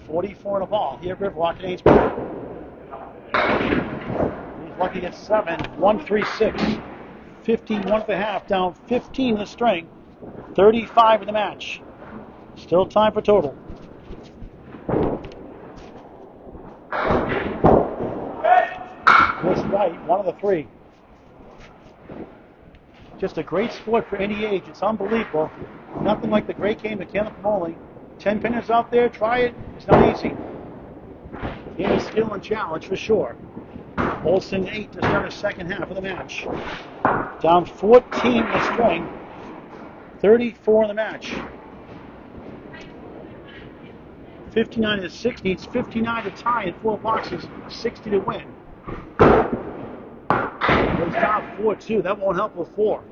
44 in a ball here at Riverwalk Lanes-Amesbury. Lucky at 7, 136, 51 and a half, down 15 in the string, 35 in the match. Still time for total. This right, 1 of the 3. Just a great sport for any age. It's unbelievable. Nothing like the great game of Candlepin bowling. 10 pinners out there, try it. It's not easy. Game of skill and challenge for sure. Olson 8 to start the second half of the match. Down 14 in the string, 34 in the match. 59 to 60. It's 59 to tie in 4 boxes, 60 to win. Goes down 4-2. That won't help with 4.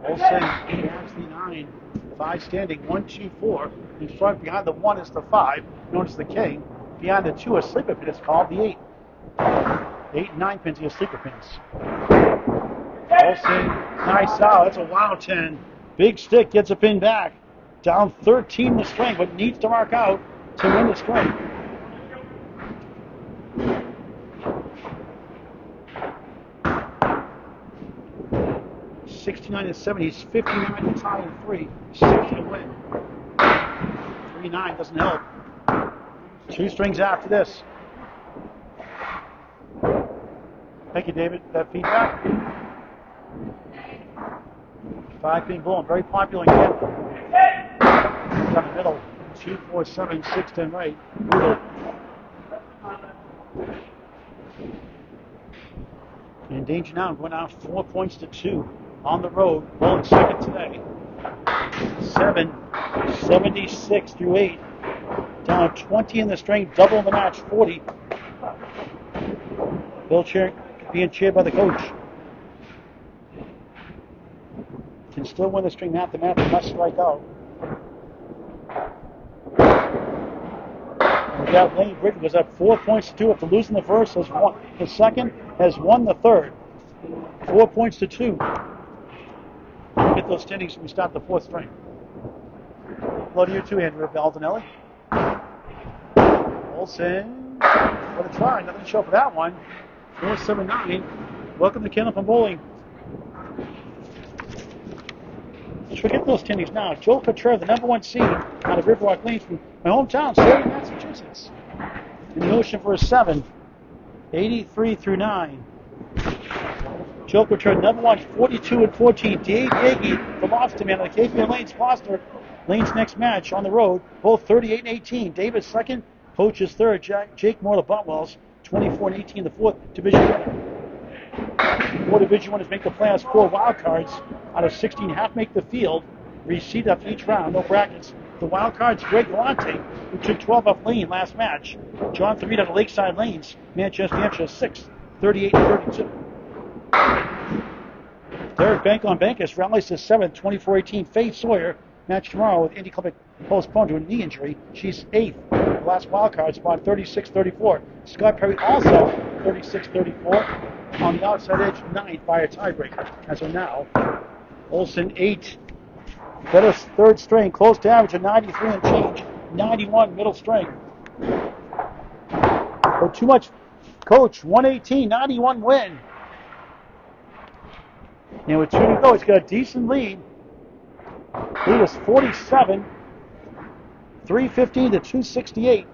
Olson has the 9. 5 standing. 1, 2, 4. In front, behind the 1 is the 5, known as the king. Behind the 2, a sleeper pin is called the 8. 8 and 9 pins, here sleeper pins. Olson, nice out. That's a wild 10. Big stick gets a pin back. Down 13 in the string, but needs to mark out to win the string. $69 to 70. He's 59 to tie in 3. 60 to win. 3-9 doesn't help. 2 strings after this. Thank you, David, for that feedback. 5-pin bowling, very popular in Canada. Down the middle, 2, 4, 7, 6, 10 right. Brutal. In danger now, going out 4 points to 2 on the road. Bowling second today. 7, 76 through 8. Down 20 in the string, double in the match, 40. Bill being cheered by the coach. Can still win the string mathematically, must strike out. And that Layne Britton goes up 4 points to 2 after losing the first. Has won the second, has won the third. 4 points to 2. Get those standings when we start the fourth string. Hello to you too, Andrew Baldinelli. Olson, what a try, nothing to show for that one. 4-7-9. Welcome to Candlepin Bowling. Let's forget those standings now. Joel Couture, the number 1 seed out of Riverwalk Lanes from my hometown, Salem, Massachusetts. In the ocean for a 7. 83 through 9. Joel Couture, number 1, 42-14. Dave Yagi, the lobster man of the KPN Lanes Foster. Lane's next match on the road, both 38-18. David's second, Coach is third. Jake Moore, the Buntwells, 24-18, the fourth division winner. 4 division winners make the playoffs. 4 wild cards out of 16 have to make the field. Reseed after each round, no brackets. The wild cards, Greg Galante, who took 12 off Layne last match. John Three out of Lakeside Lanes, Manchester, New Hampshire, 6th, 38-32. Third, Bank on Bankus rallies to 7th, 24-18. Faith Sawyer, match tomorrow with Indy Club postponed to a knee injury. She's 8th. The last wild card spot, 36-34. Scott Perry also 36-34. On the outside edge, 9th by a tiebreaker. As of now, Olson 8. Better third string, close to average of 93 and change. 91 middle string. But too much. Coach, 118, 91 win. And with 2 to go, he's got a decent lead. Lead is 47, 315 to 268.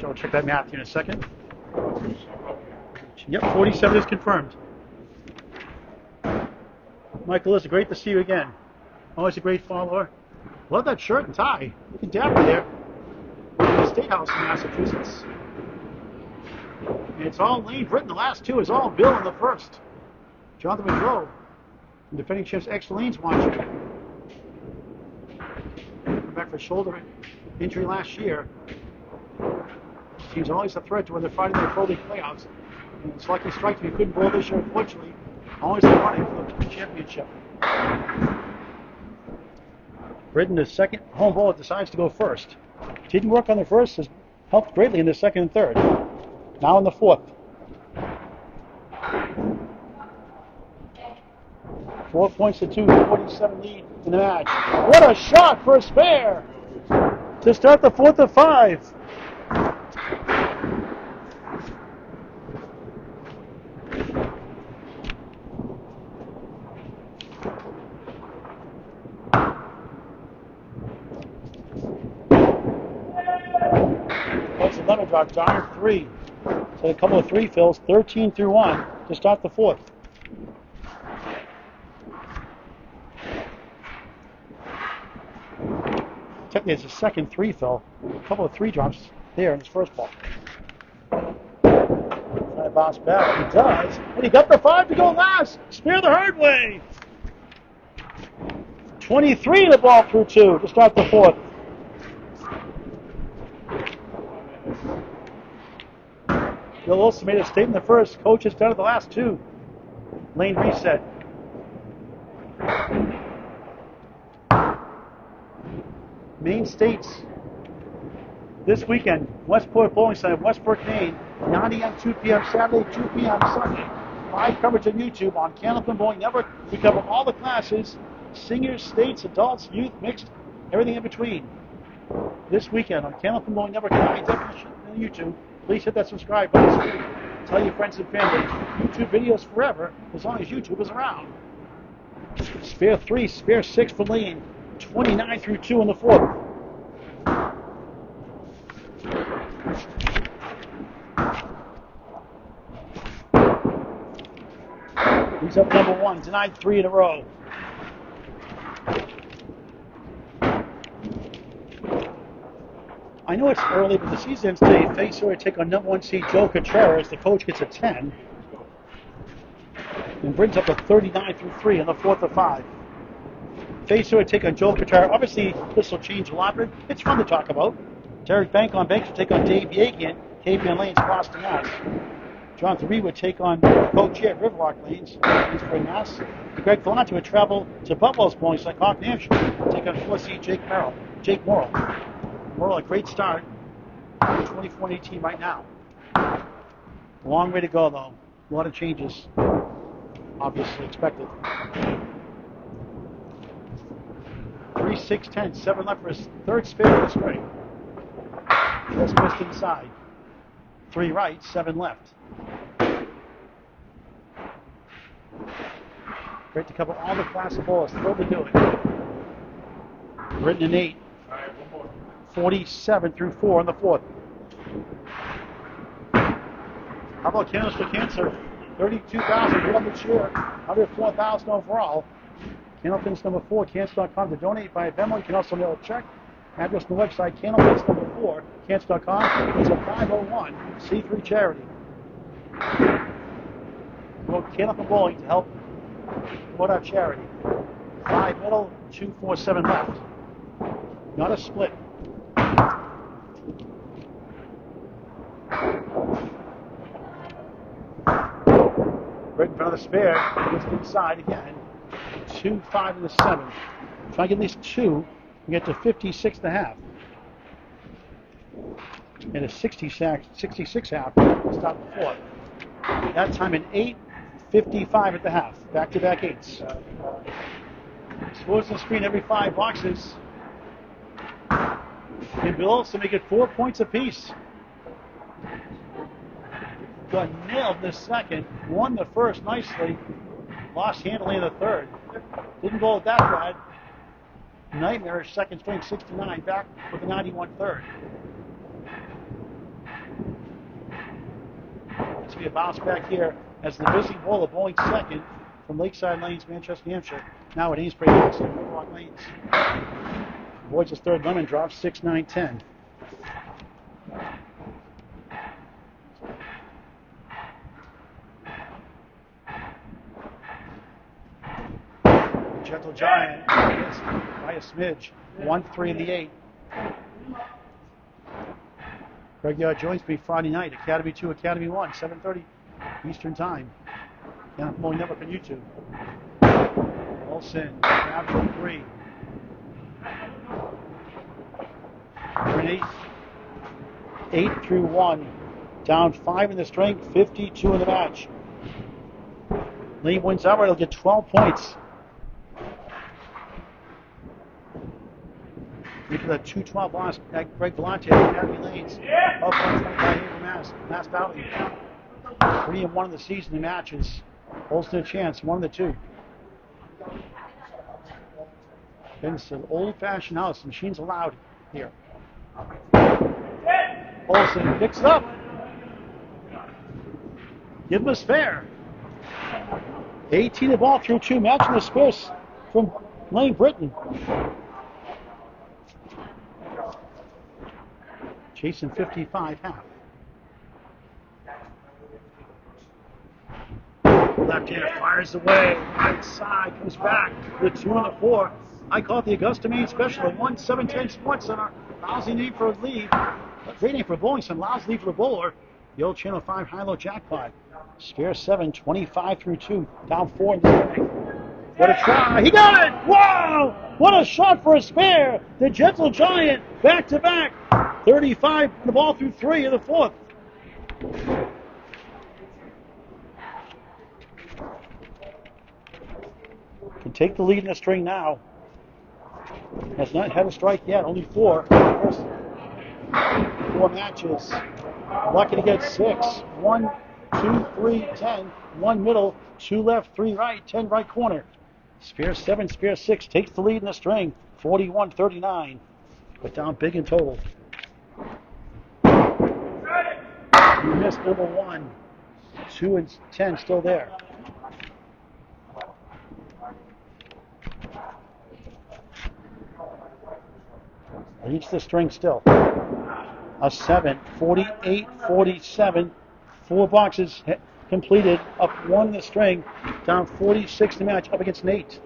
So I'll check that math here in a second. Yep, 47 is confirmed. Michael, it's great to see you again. Always a great follower. Love that shirt and tie. Looking dapper there. In the State House in Massachusetts. And it's all Layne Britton. The last 2 is all Bill in the first. Jonathan Monroe, the defending champs, extra Lanes watching. Come back for shoulder injury last year. Team's always a threat to when they're fighting their Pro League playoffs. And it's lucky strike if you couldn't bowl this year, unfortunately. Always in running for the championship. Britton, the second home bowler, decides to go first. Didn't work on the first, has helped greatly in the second and third. Now in the fourth. 4 points to 2, 47 lead in the match. What a shot for a spare to start the fourth of 5. That's another drop, John. 3. So a couple of 3 fills, 13 through 1 to start the fourth. Technically, it's a second 3 fill. A couple of 3 drops there in his first ball. Trying to bounce back. He does. And he got the 5 to go last. Spear the hard way. 23 the ball through 2 to start the fourth. Bill Olson made a statement the first. Coach has done it the last 2. Layne reset. Maine States this weekend. Westport Bowling Center, Westport, Maine. 9 a.m., 2 p.m. Saturday, 2 p.m. Sunday. Live coverage on YouTube on Candlepin Bowling Network. We cover all the classes, seniors, states, adults, youth, mixed, everything in between. This weekend on Candlepin Bowling Network, high definition on YouTube. Please hit that subscribe button. Tell your friends and family. YouTube videos forever, as long as YouTube is around. Spare 3, spare 6 for Layne. 29 through 2 in the fourth. He's up number 1, denied 3 in a row. I know it's early, but the season ends today. Facer would take on number 1 seed Joe Contreras. The coach gets a 10. And brings up a 39 through 3 in the 4th of 5. Facer would take on Joe Contreras. Obviously, this will change a lot, but it's fun to talk about. Derek Banks will take on Dave Yagan. KPN Lanes, Boston, Mass. John 3 would take on Coach here at Riverwalk Lanes-Amesbury, Mass. Greg Vellante would travel to Buffalo's Bowling Site, New Hampshire, take on 4 seed Jake Morrill. Morrill, a great start. 24-18 right now. A long way to go, though. A lot of changes, obviously expected. 3, 6, 10, 7 left for his third spin of the string. Just missed inside. 3 right, 7 left. Great to cover all the class of balls. Thrilled to do it. Britton and 8. 47 through 4 in the 4th. How about Candles for Cancer? 32,000 won this year. 104,000 overall. Candlepin's number 4, cancer.com to donate via Venmo. You can also mail a check. Address on the website, Candlepin's number 4, cancer.com. It's a 501c3 charity. Promote Candlepin Bowling to help promote our charity. 5 middle, 2, 4, 7 left. Not a split. Right in front of the spare, just inside again. 2, 5, and a 7. Try to get at least 2 and get to 56.5. And a 66 half to stop the 4th. That time an 8:55 at the half. Back-to-back 8s. Scores on the screen every 5 boxes. And Bill Olson make it 4 points apiece. Got nailed in the second. Won the first nicely. Lost handily in the third. Didn't go that bad. Nightmarish second string, 69. Back with a 91 third. This will be a bounce back here as the busy bowler bowling second from Lakeside Lanes, Manchester, New Hampshire. Now at Amesbury, Riverwalk Lanes. Avoids his third lemon drop, 6, 9, 10. Gentle Giant by a smidge. 1-3 in the 8. Greg joins me Friday night, Academy 2, Academy 1, 7:30 Eastern Time. Bowling Network on YouTube. Olson, grab for 3. An 8 through 1. Down 5 in the string, 52 in the match. Layne wins outright, he'll get 12 points. After that 2-12 loss at Greg Vellante at Academy Lanes. Up 125 here for Mass Valley. 3-1 in the season in matches. Olson a chance, 1 of the 2. It's an old-fashioned house. Machines allowed here. Olson picks it up. Give him a spare. 18 the ball through 2. Matching the spares from Layne Britton. Chasing 55 half. Left-hander fires away. Right side comes back. The 2 and the 4. I call it the Augusta Maine Special. 1-7-10 Sports Center. Lousy name for a lead. Great name for a bowling center. Lousy lead for the bowler. The old Channel 5 high-low jackpot. Spare 7, 25 through 2. Down 4 in the string. What a try. He got it! Wow! What a shot for a spare. The Gentle Giant back-to-back. 35 the ball through 3 in the 4th. Can take the lead in the string now. Has not had a strike yet. Only 4. First 4 matches. Lucky to get 6. 1, 2, 3, 10. 1 middle, 2 left, 3 right, 10 right corner. Spare 7, spare 6 takes the lead in the string. 41-39. But down big in total. You missed number 1. 2 and 10 still there. Leads the string still. a 7, 48-47. 4 boxes completed, up 1 in the string, down 46 the match, up against Nate.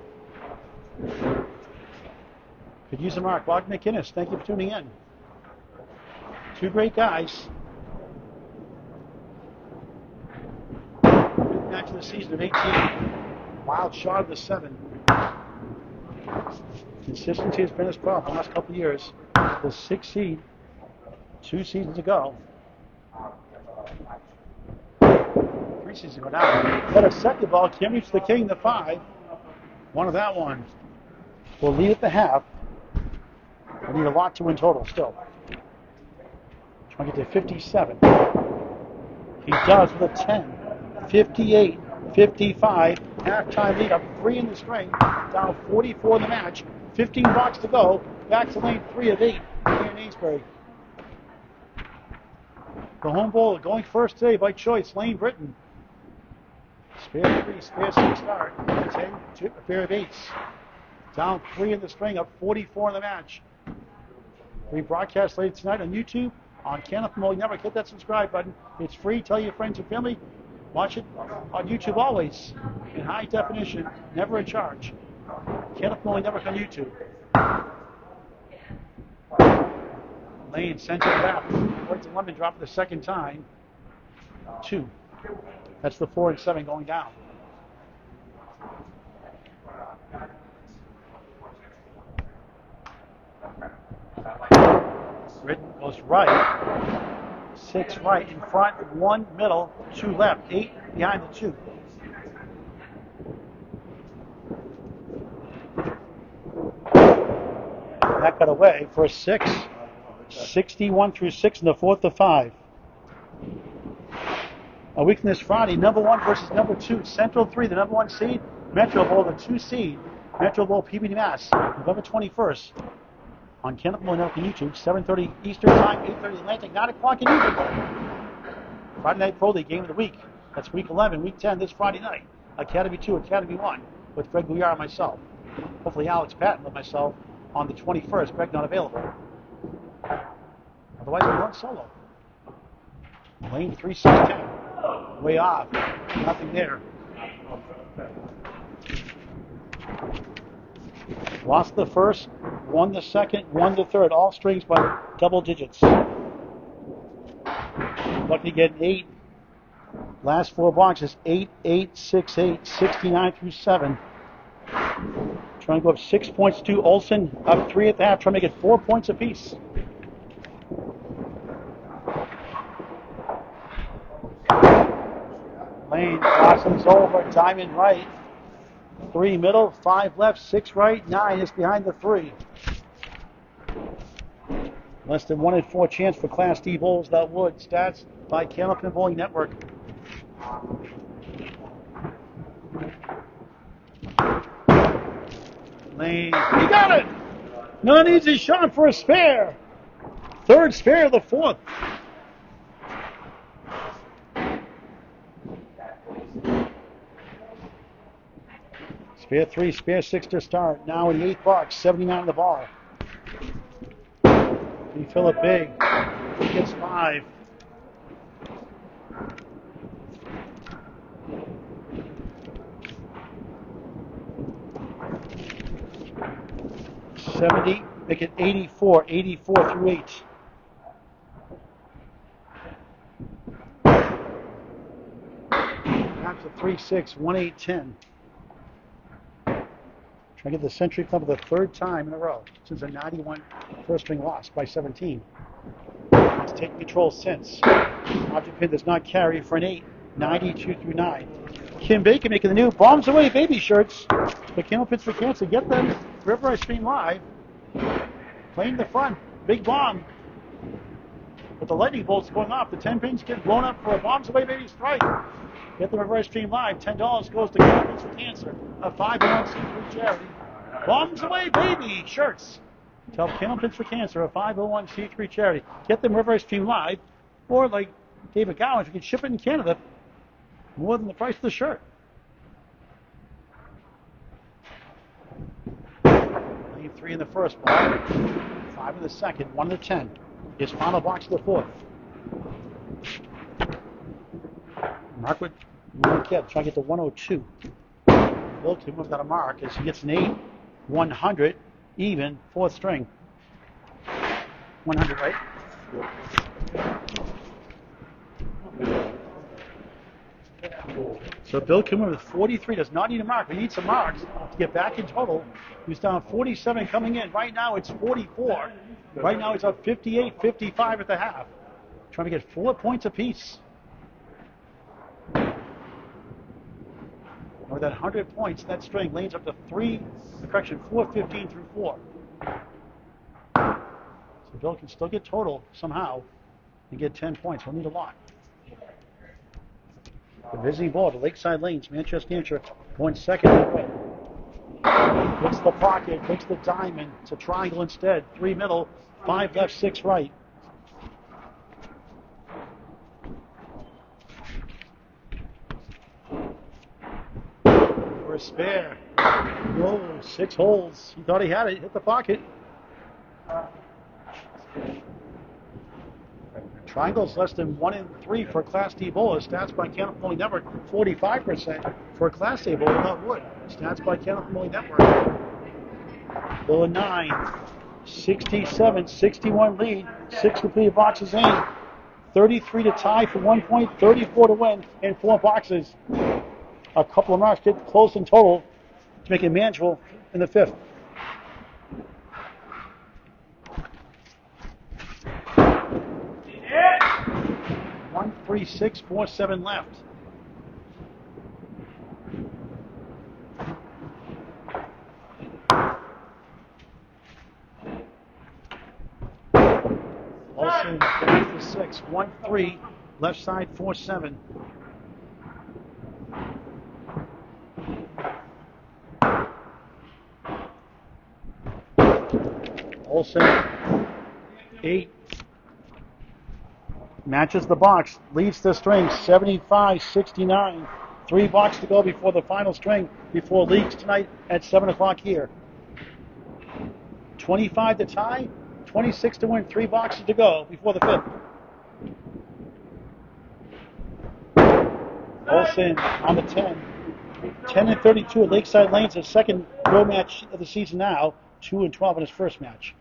Could use a mark. Bob McInnes, thank you for tuning in. 2 great guys. Big match of the season of 18. Wild shot of the 7. Consistency has been his problem the last couple of years. The 6th seed 2 seasons ago. 3 seasons ago now. But a second ball, can't reach the king, the 5. One of that one. We'll lead at the half. We need a lot to win total still. Trying to get to 57. He does with a 10. 58-55. Halftime lead, up 3 in the string. Down 44 in the match. 15 blocks to go. Back to lane 3 of 8 here in Amesbury. The home bowler going first today by choice, Layne Britton. Spare 3, spare 6 start. 10, 2, a pair of 8s. Down 3 in the string, up 44 in the match. We broadcast later tonight on YouTube, on Candlepin Network. Hit that subscribe button. It's free. Tell your friends and family. Watch it on YouTube always, in high definition, never a charge. Candlepin Network on YouTube. Layne sends it back. Wait to London, drop it the second time. 2. That's the 4 and 7 going down. Britton goes right. 6 right in front, 1 middle, 2 left, 8 behind the 2. That got away for a 6. 61 through 6 in the 4th to 5. A week from this Friday, number 1 versus number 2. Central 3, the number 1 seed. Metro Bowl, the 2 seed. Metro Bowl, PBD Mass, November 21st. On Candlepin Network on YouTube, 7:30 Eastern Time, 8:30 Atlantic, 9 o'clock in Utah. Friday Night Pro League game of the week. That's week 11, week 10 this Friday night. Academy 2, Academy 1 with Greg Gouillard and myself. Hopefully Alex Patton with myself on the 21st. Greg not available. Otherwise, we're going solo. Layne 3-6-10. Way off. Nothing there. Lost the first, won the second, won the third. All strings by double digits. Lucky to get an 8. Last 4 boxes, 8, 8, 6, 8, 69 through 7. Trying to go up 6 points to Olson, up 3 at the half, trying to make it 4 points apiece. Layne blossoms over, diamond right. 3 middle, 5 left, 6 right, 9 is behind the 3. Less than 1 in 4 chance for Class D bowls that would. Stats by Candlepin Bowling Network. Layne, he got it! Not an easy shot for a spare. 3rd spare of the 4th. Spare 3, spare 6 to start. Now in the 8th box, 79 on the ball. We fill it big. He gets 5. $70, make it 84, 84 through 8. That's a 3-6, 1-8-10. Trying to get the Century Club the 3rd time in a row since a 91 first string loss by 17. It's taken control since. Object pin does not carry for an 8, 92 through 9. Kim Bacon making the new Bombs Away baby shirts. The Candlepins for Cancer. Get them. River I Stream Live. Playing the front. Big bomb. With the lightning bolts going off, the 10 pins get blown up for a Bombs Away baby strike. Get the River Stream Live. $10 goes to Candlepins for Cancer, a 501c3 charity. Bombs Away Baby shirts. Tell Candlepins for Cancer, a 501c3 charity. Get them River Stream Live, or like David Gowan, if you can ship it in Canada, more than the price of the shirt. Leave 3 in the first ball, 5 in the second, 1 in the 10. His final box of the fourth. Mark would try to get to 102. Bill Kim without a mark as he gets an 8, 100, even, fourth string. 100, right? So Bill Kimmer with 43 does not need a mark. He needs some marks to get back in total. He was down 47 coming in. Right now it's 44. Right now it's up 58, 55 at the half. Trying to get 4 points apiece. With that 100 points, that string lanes up to 415 through 4. So Bill can still get total somehow and get 10 points. We'll need a lot. The visiting ball to Lakeside Lanes, Manchester, New Hampshire, going second. Picks the pocket, picks the diamond. It's a triangle instead. 3 middle, 5 left, 6 right. For a spare. Whoa, 6 holes. He thought he had it. Hit the pocket. Triangles less than 1 in 3 for a Class D bowler. Stats by Candlepin Bowling Network, 45% for a Class A bowler, not wood. Stats by Candlepin Bowling Network. Bowler 9, 67, 61 lead, 6 completed boxes in, 33 to tie for 1 point, 34 to win, and 4 boxes. A couple of marks get close in total to make it manageable in the 5th. 1-3-6-4-7 left. Olson down to 6. 1-3. Left side 4-7. Olson 8. Matches the box, leads the string 75-69. 3 boxes to go before the final string, before leagues tonight at 7 o'clock here. 25 to tie, 26 to win, 3 boxes to go before the 5th. Olson on the 10. 10-32 at Lakeside Lanes, his second road match of the season now. 2-12 in his first match.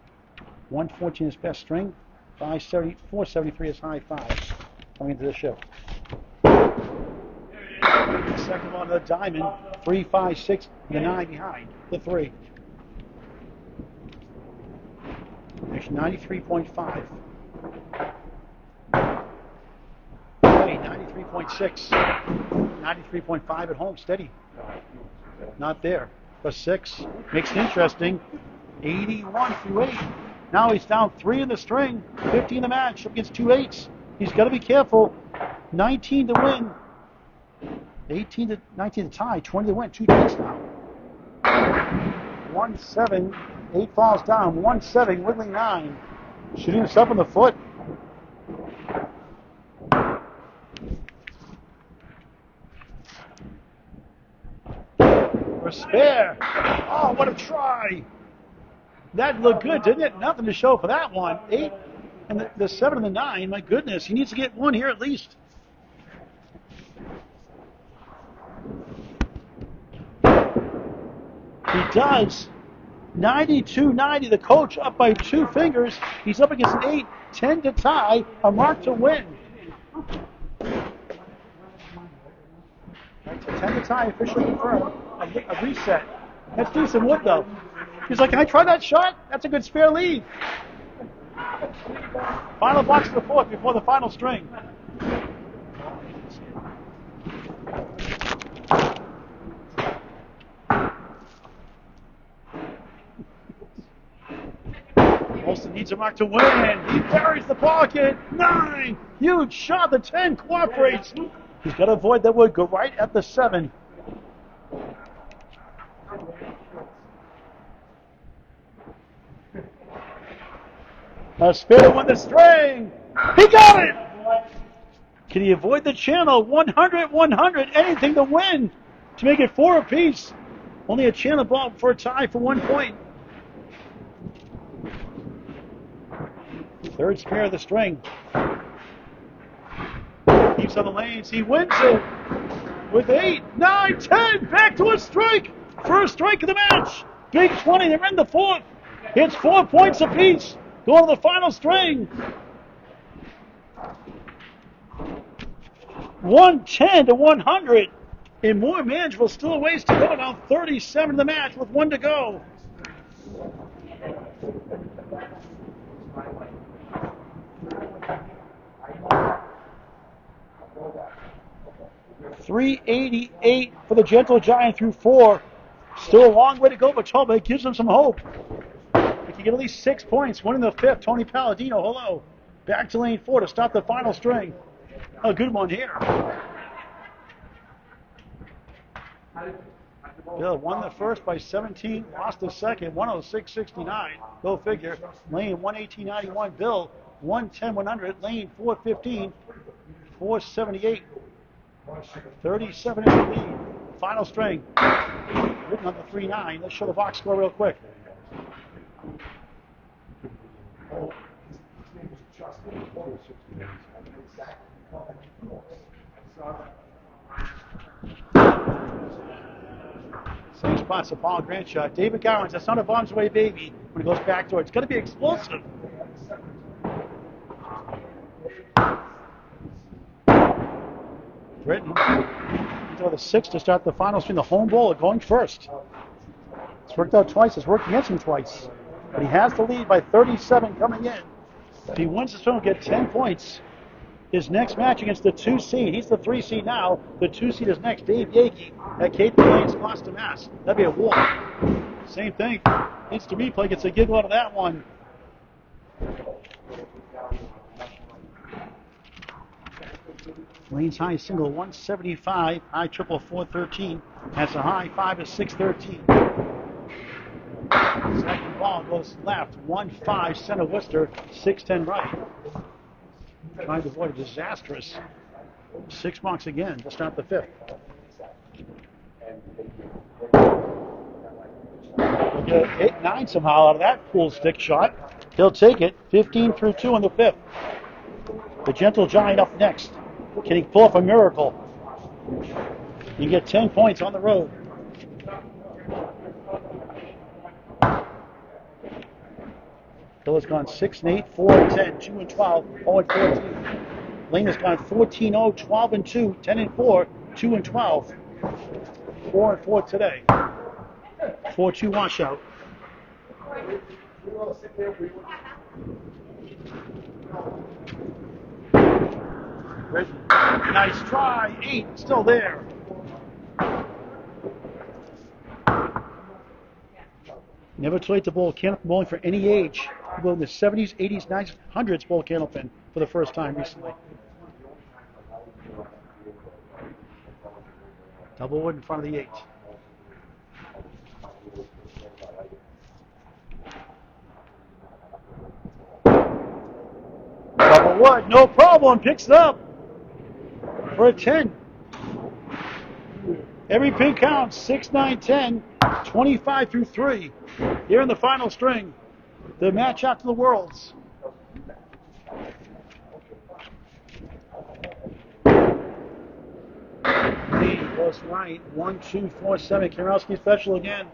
114 his best string. 473 is high 5 coming into the show. Second one, the diamond, 3, 5, 6, the 9 behind the 3. Actually, 93.5. Okay, 93.6. 93.5 at home, steady. Not there. Plus 6 makes it interesting. 81 through 8. Now he's down 3 in the string, 50 in the match, up against 2 8s. He's got to be careful. 19 to win, 19 to tie, 20 to win, 2 takes now. 1-7, 8 falls down, 1-7, wiggling 9. Shooting himself in the foot. For a spare. Oh, what a try. That looked good, didn't it? Nothing to show for that one. 8 and the 7 and the 9. My goodness, he needs to get 1 here at least. He does. 92-90. The coach up by 2 fingers. He's up against an 8. 10 to tie. A mark to win. Right, so 10 to tie officially confirmed. A reset. That's decent wood though. He's like, can I try that shot? That's a good spare lead. Final box of the 4th before the final string. Olson needs a mark to win. He buries the pocket. 9. Huge shot. The 10 cooperates. He's got to avoid that wood. Go right at the 7. A spinner with the string. He got it! Can he avoid the channel? 100, 100, anything to win to make it 4 apiece. Only a channel ball for a tie for 1 point. Third spare of the string. Keeps on the lanes. He wins it with 8, 9, 10. Back to a strike. First strike of the match. Big 20. They're in the fourth. It's 4 points apiece. Going to the final string. 110 to 100. And more manageable. Still a ways to go. Now 37 in the match with 1 to go. .388 for the Gentle Giant through 4. Still a long way to go, but Toba gives them some hope. They can get at least 6 points. Winning the fifth, Tony Palladino, hello. Back to lane 4 to stop the final string. A good one here. Bill won the first by 17, lost the second, 106.69. Go figure. Layne 118.91. Bill 110.100. Layne 415, 478. 37 in the lead. Final string. Written on the 3-9. Let's show the box score real quick. Same spots, a ball, grand shot. David Gowans, that's not a bombs away baby when it goes back door. It's going to be explosive. Britton into the 6 to start the final string. The home bowler going first. It's worked out twice. It's worked against him twice. But he has the lead by 37 coming in. If he wins this one, he'll get 10 points. His next match against the 2 seed. He's the 3 seed now. The 2 seed is next. Dave Yagey at Cape Plains, Costa, Mass. That'd be a walk. Same thing. Needs to replay. Gets a giggle out of that one. Layne's high single 175, high triple 413. Has a high 5 is 613. Second ball goes left 1-5 center Worcester 610 right. Trying to avoid a disastrous 6 marks again to start the fifth. He'll get 8-9 somehow out of that pool stick shot. He'll take it 15 through 2 in the fifth. The Gentle Giant up next. Can he pull off a miracle? You get 10 points on the road. Bill has gone 6-8, 4-10, 2-12, 0-14. Layne has gone 14-0, 12-2, 10-4, 2-12, 4-4 today. 4-2 washout. Nice try, 8, still there. Never too late to bowl Candlepin bowling for any age. People in the 70s, 80s, 90s, 100s bowl Candlepin for the first time recently. Double wood in front of the 8. Double wood, no problem, picks it up for a 10. Every pin counts, 6, 9, 10, 25 through 3. Here in the final string, the match after the Worlds. Layne goes right, 1, 2, 4, 7. Karowski special again.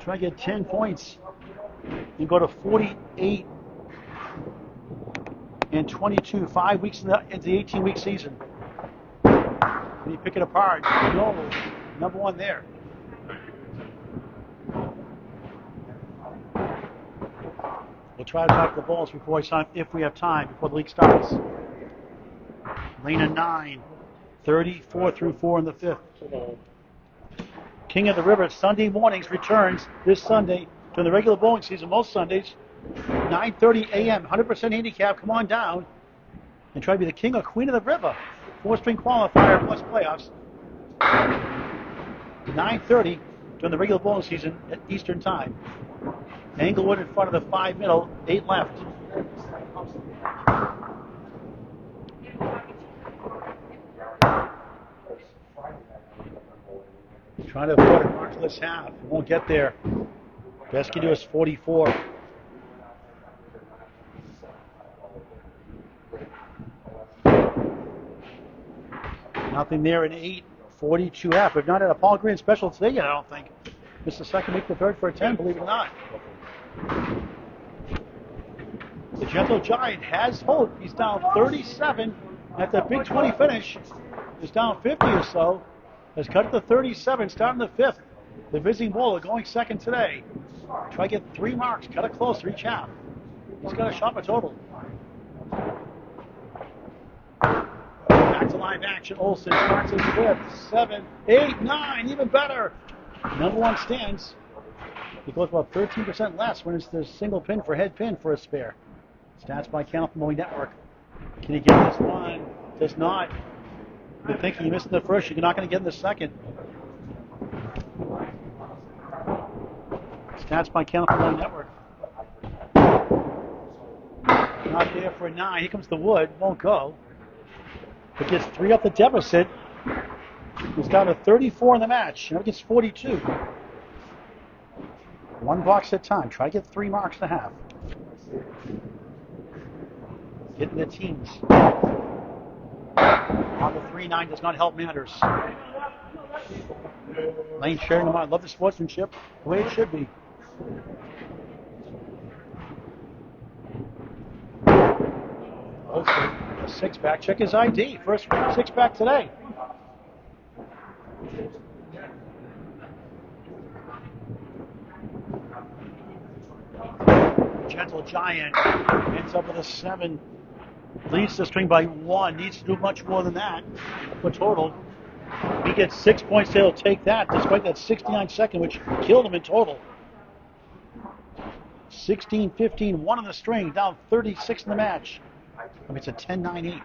Try to get 10 points and go to 48 and 22. 5 weeks into the 18-week season. Can you pick it apart? No. Number 1 there. We'll try to talk the balls before it's time, if we have time, before the league starts. Layne a 9, 34 through 4 in the fifth. King of the River Sunday mornings returns this Sunday during the regular bowling season. Most Sundays, 9:30 a.m. 100% handicap. Come on down and try to be the king or queen of the river. 4-string qualifier plus playoffs. 9:30 during the regular bowling season at Eastern Time. Englewood in front of the 5 middle, 8 left. Trying to avoid a markless half. Won't get there. Best can do is 44. Nothing there in 8:42 half. We've not had a Paul Green special today yet, I don't think. Missed the second, make the third for a 10, believe it or not. The Gentle Giant has hope. He's down 37 at the Big 20 finish. He's down 50 or so. Has cut to 37, starting the fifth. The visiting bowler going second today. Try to get 3 marks, cut it closer each half. He's got a shot for total. Back to live action. Olson starts his fifth. 7, 8, 9, even better. Number one stands. He goes about 13% less when it's the single pin for head pin for a spare. Stats by Candlepin Mowing Network. Can he get this one? Does not. You're thinking you missed in the first, you're not going to get in the second. Stats by Candlepin Mowing Network. Not there for a 9. Here comes the wood. Won't go. But gets 3 up the deficit. He's down to 34 in the match. Now he gets 42. 1 box at a time. Try to get 3 marks and a half. Getting the teams. On the 3-9 does not help matters. Layne sharing them out. Love the sportsmanship. The way it should be. Olson, a 6-pack. Check his ID. First 6-pack today. Gentle Giant ends up with a 7. Leads the string by 1. Needs to do much more than that for total. He gets 6 points. He'll take that despite that 69 second, which killed him in total. 16-15, 1 on the string, down 36 in the match. I mean, it's a 10-9-8.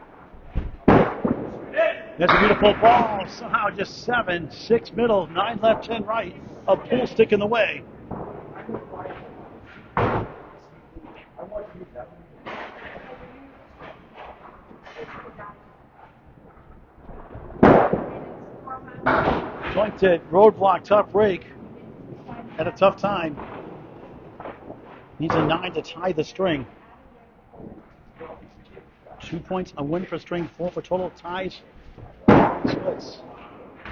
There's a beautiful ball. Somehow just 7, 6 middle, 9 left, 10 right. A pull stick in the way. Jointed, roadblock, tough break. Had a tough time. Needs a 9 to tie the string. 2 points, a win for string, 4 for total ties. Splits.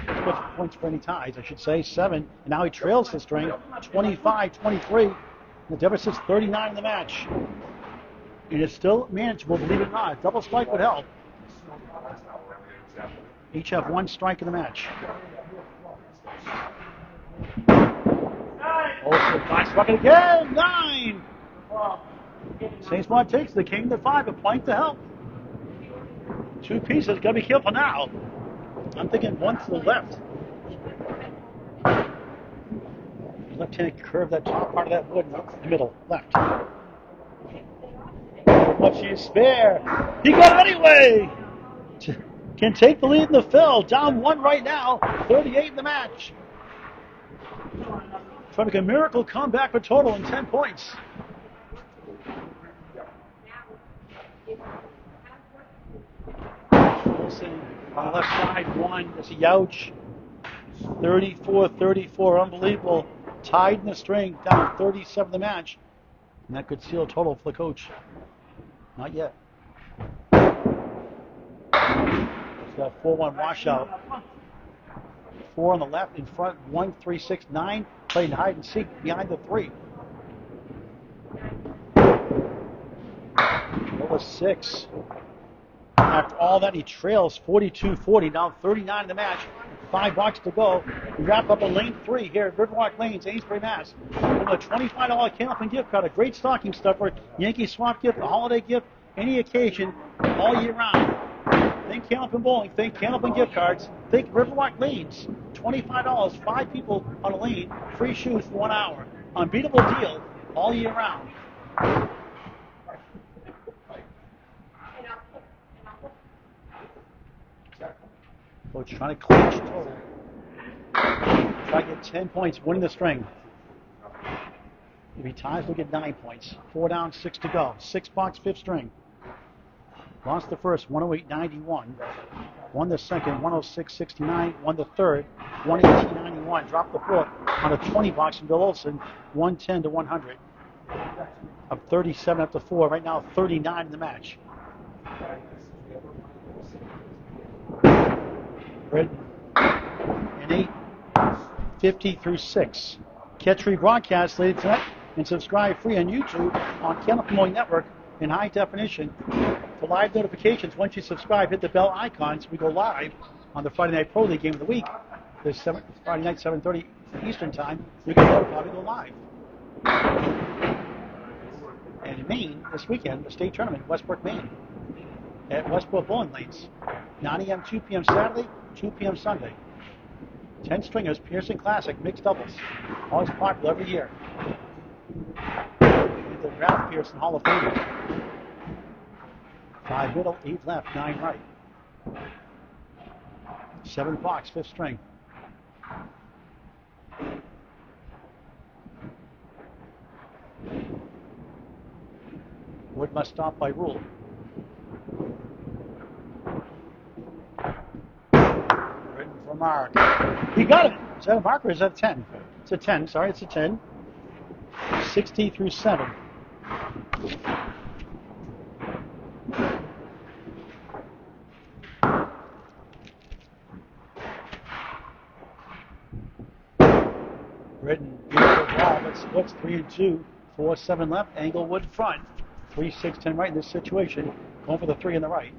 Splits points for any ties, I should say. 7. And now he trails the string. 25-23. The deficit's 39 in the match. And it's still manageable, believe it or not. Double strike would help. Each have 1 strike in the match. Olson, nice bucket again. 9. Same spot takes the king to 5. A point to help. 2 pieces. Got to be careful now. I'm thinking 1 to the left. Left-handed curve, that top part of that wood, middle, left. Much you spare. He got it anyway. Can take the lead in the fill. Down 1 right now. 38 in the match. Trying to make a miracle comeback for total in 10 points. Olson on the left side, 1. That's a Youch. 34-34. Unbelievable. Tied in the string, down 37 the match. And that could seal a total for the coach. Not yet. He's got 4-1 washout. 4 on the left, in front, 1, 3, 6, 9. Playing hide and seek behind the 3. Over 6. After all that, he trails 42-40, now 39 in the match. 5 bucks to go. We wrap up a lane 3 here at Riverwalk Lanes, Amesbury, Mass. With a $25 Candlepin gift card, a great stocking stuffer, Yankee swap gift, a holiday gift, any occasion, all year round. Think Candlepin bowling, think Candlepin gift cards, think Riverwalk Lanes. $25, 5 people on a lane, free shoes for 1 hour. Unbeatable deal all year round. Coach trying to clinch total. Try to get 10 points, winning the string. If he ties, we'll get 9 points. 4 down, 6 to go. 6 box, 5th string. Lost the first, 108.91. Won the second, 106.69. Won the third, 118.91. Dropped the fourth on a 20 box from Bill Olson, 110 to 100. Up 37 up to 4. Right now, 39 in the match. Britton in 8:50 through 6. Catch rebroadcast later tonight and subscribe free on YouTube on Candlepin Network in high definition. For live notifications, once you subscribe, hit the bell icons. We go live on the Friday Night Pro League game of the week. This Friday night, 7:30 Eastern Time. You can notify we go live. And in Maine, this weekend, the state tournament in Westbrook, Maine, at Westbrook Bowling Lanes. 9 a.m., 2 p.m. Saturday, 2 p.m. Sunday. 10 stringers, Pearson Classic, mixed doubles. Always popular every year. The Ralph Pearson Hall of Fame. 5 middle, 8 left, 9 right. 7 box, 5th string. Wood must stop by rule. Britton for mark. He got it. Is that a mark or is that a 10? It's a 10. Sorry, it's a 10. 60 through 7. Britton, beautiful ball, but splits 3 and 2, 4, 7 left, Englewood front, 3, 6, 10 right in this situation, going for the 3 on the right.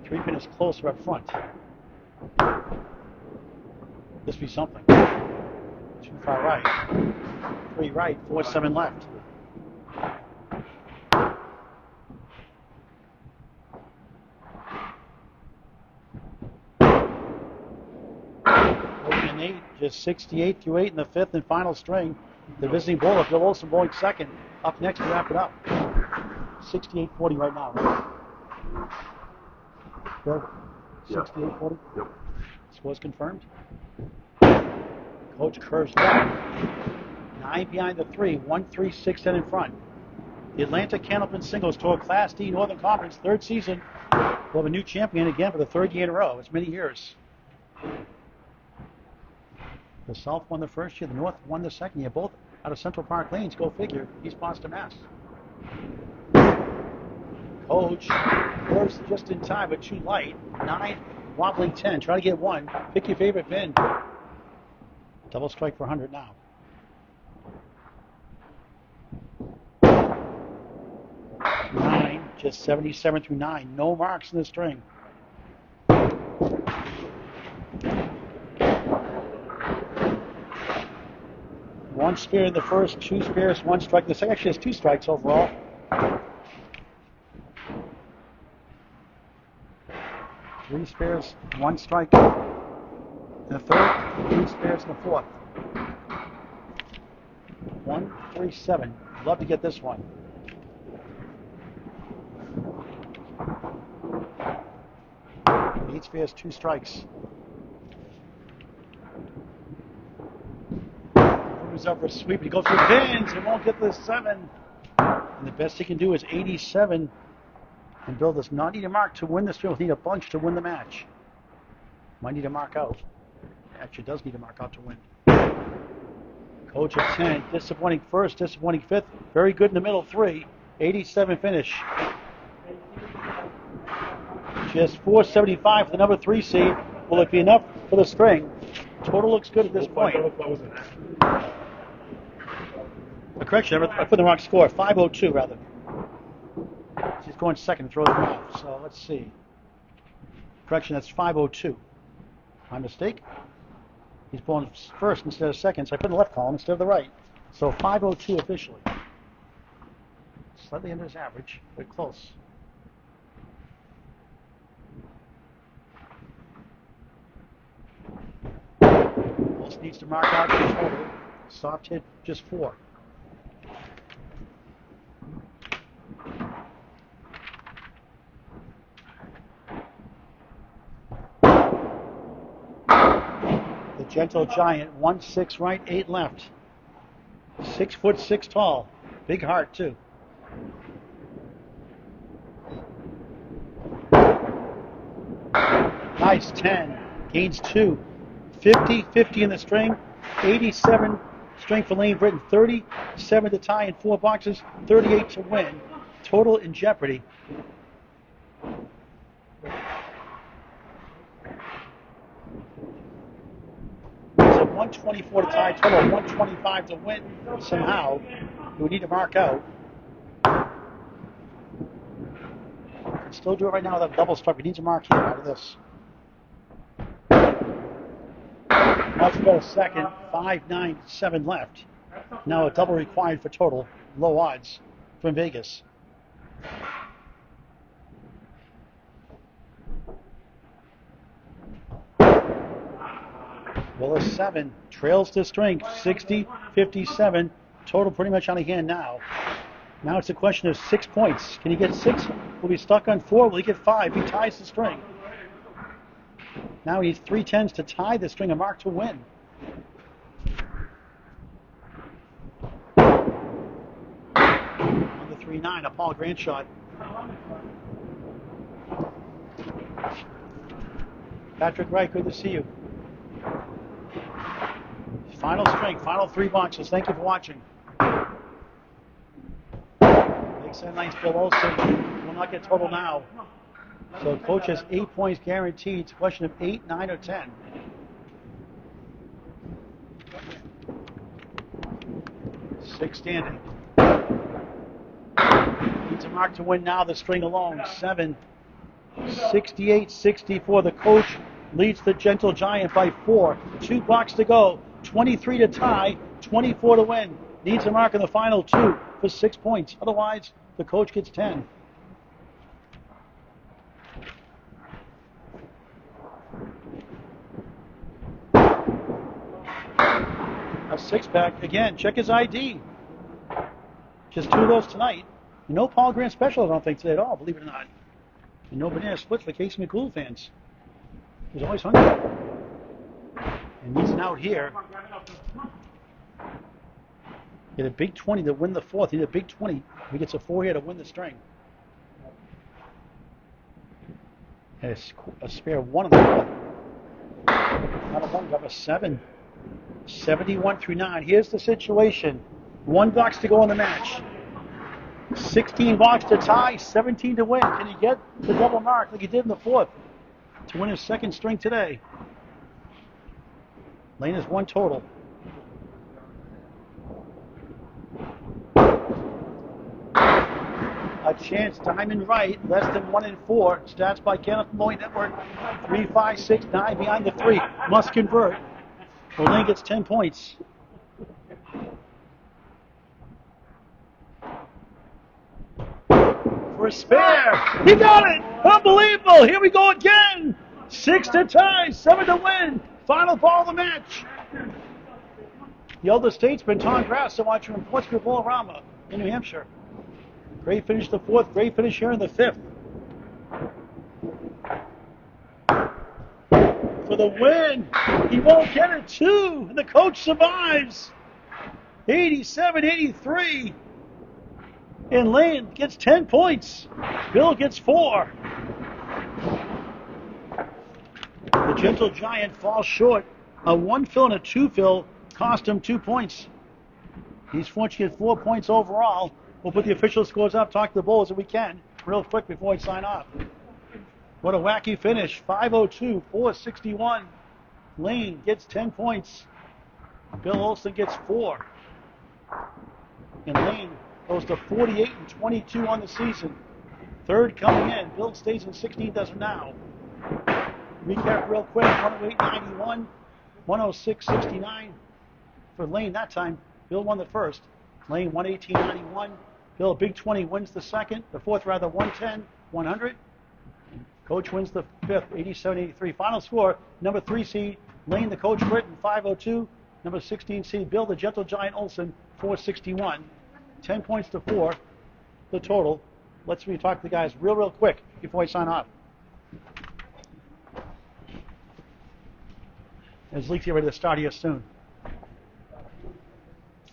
3 pin is closer up front. This be something. 2 far right, 3 right, 4, 7 left. Just 68 through 8 in the 5th and final string. The visiting bowler, Bill Olson, bowling second. Up next to wrap it up. 68-40 right now, right? Bill? 68-40? Yep. Score's confirmed. Coach curves left. 9 behind the 3. 1, 3, 6, 10 in front. The Atlanta Candlepin Singles Tour Class D Northern Conference, 3rd season. We'll have a new champion again for the 3rd year in a row. It's many years. The South won the first year, the North won the second year, both out of Central Park Lanes, go figure, East Boston, Mass. Coach, first just in time, but too light. 9, wobbling 10, try to get 1. Pick your favorite pin. Double strike for 100 now. Nine, just 77 through 9. No marks in the string. One spare in the first, 2 spares, 1 strike. The second actually has 2 strikes overall. 3 spares, 1 strike in the 3rd, 3 spares in the 4th. 1, 3, 7. Love to get this one. Each spares, 2 strikes. Moves up for a sweep. He goes for pins. He won't get the 7. And the best he can do is 87. And Bill does not need a mark to win this field. He'll need a bunch to win the match. Might need a mark out. Actually does need a mark out to win. Coach at 10. Disappointing first, disappointing 5th. Very good in the middle 3. 87 finish. Just 475 for the number 3 seed. Will it be enough for the string? Total looks good at this point. A correction, I put the wrong score. 502 rather. He's going second to throw the off. So let's see. Correction, that's 502. My mistake. He's pulling first instead of second, so I put in the left column instead of the right. So 502 officially. Slightly under his average, but close. Olson needs to mark out the total. Soft hit, just 4. The Gentle Giant, 1-6 right, 8 left. 6'6" tall. Big heart, too. Nice 10. Gains 2. 50-50 in the string. 87 string for Layne Britton. 37 to tie in 4 boxes. 38 to win. Total in jeopardy. 124 to tie, total of 125 to win somehow. We need to mark out. Can still do it right now without a double strike. We need to mark here out of this. Let's go second. 5-9-7 left. Now a double required for total. Low odds from Vegas. Willis 7 trails to strength. 60-57. Total pretty much on the hand now. Now it's a question of 6 points. Can he get 6? Will be stuck on 4? Will he get 5? He ties the string. Now he needs 3 10s to tie the string and mark to win. On the 3-9, a Paul Grant shot. Patrick Wright, good to see you. Final string, final 3 boxes. Thank you for watching. Lakeside Lights Bill Olson will not get total now. So coach has 8 points guaranteed. It's a question of 8, 9, or 10. Six standing. Needs a mark to win now. The string alone. 7, 68-64. The coach leads the Gentle Giant by 4. 2 blocks to go. 23 to tie. 24 to win. Needs a mark in the final 2 for 6 points. Otherwise, the coach gets 10. A 6-pack. Again, check his ID. Just 2 of those tonight. No Paul Grant special, I don't think, today at all, believe it or not. And no banana splits for Casey McCool fans. He's always hungry. And he's out here. Get a big 20 to win the 4th. He need a big 20. He gets a 4 here to win the string. And a spare 1 on the 4th. Not a 1, got a 7. 71 through 9. Here's the situation. 1 box to go in the match. 16 box to tie, 17 to win. Can he get the double mark like he did in the 4th to win his 2nd string today? Layne has 1 total. A chance, diamond right, less than 1 in 4. Stats by Kenneth Malloy Network. 3, 5, 6, 9 behind the 3. Must convert. Well, Layne gets 10 points. For a spare. He got it! Unbelievable! Here we go again! 6 to tie, 7 to win. Final ball of the match. The elder statesman, Tom Grasso, watching from Portsmouth Bolorama in New Hampshire. Great finish the 4th, great finish here in the 5th. For the win, he won't get it 2, and the coach survives. 87-83, and Layne gets 10 points. Bill gets 4. The Gentle Giant falls short. A 1 fill and a 2 fill cost him 2 points. He's fortunate to get 4 points overall. We'll put the official scores up, talk to the Bulls if we can, real quick before we sign off. What a wacky finish. 5:02, 4:61. Layne gets 10 points. Bill Olson gets 4. And Layne goes to 48-22 on the season. 3rd coming in. Bill stays in 16, doesn't now. Recap real quick. 108.91, 106.69 for Layne that time. Bill won the 1st. Layne 118.91. Bill, a big 20, wins the 2nd. The 4th, rather, 110, 100. Coach wins the 5th, 87-83. Final score, number 3 seed, Layne, the coach, Britton, 5:02. Number 16 seed, Bill, the Gentle Giant, Olson, 4:61. 10 points to 4, the total. Let's talk to the guys real quick before I sign off. As Leake's ready to start here soon.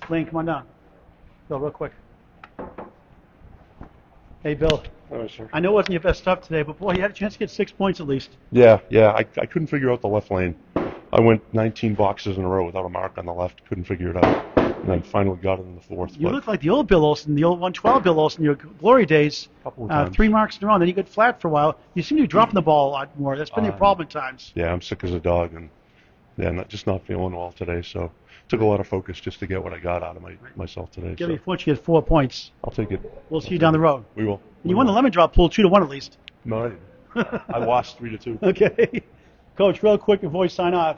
Layne, come on down. Bill, real quick. Hey, Bill. Oh, sure. I know it wasn't your best stuff today, but boy, you had a chance to get 6 points at least. Yeah. I couldn't figure out the left lane. I went 19 boxes in a row without a mark on the left. Couldn't figure it out. And I finally got it in the 4th. You look like the old Bill Olson, the old 112 Bill Olson, your glory days. Couple of times. 3 marks in a row, and then you got flat for a while. You seem to be dropping the ball a lot more. That's been your problem at times. Yeah, I'm sick as a dog, and yeah, not feeling well today. So took a lot of focus just to get what I got out of myself today. Give So me 4, you get 4 points. I'll take it. We'll see you down the road. We will. You won the lemon drop pool 2-1 at least. No, I didn't. I lost 3-2. Okay. Coach, real quick before we sign off,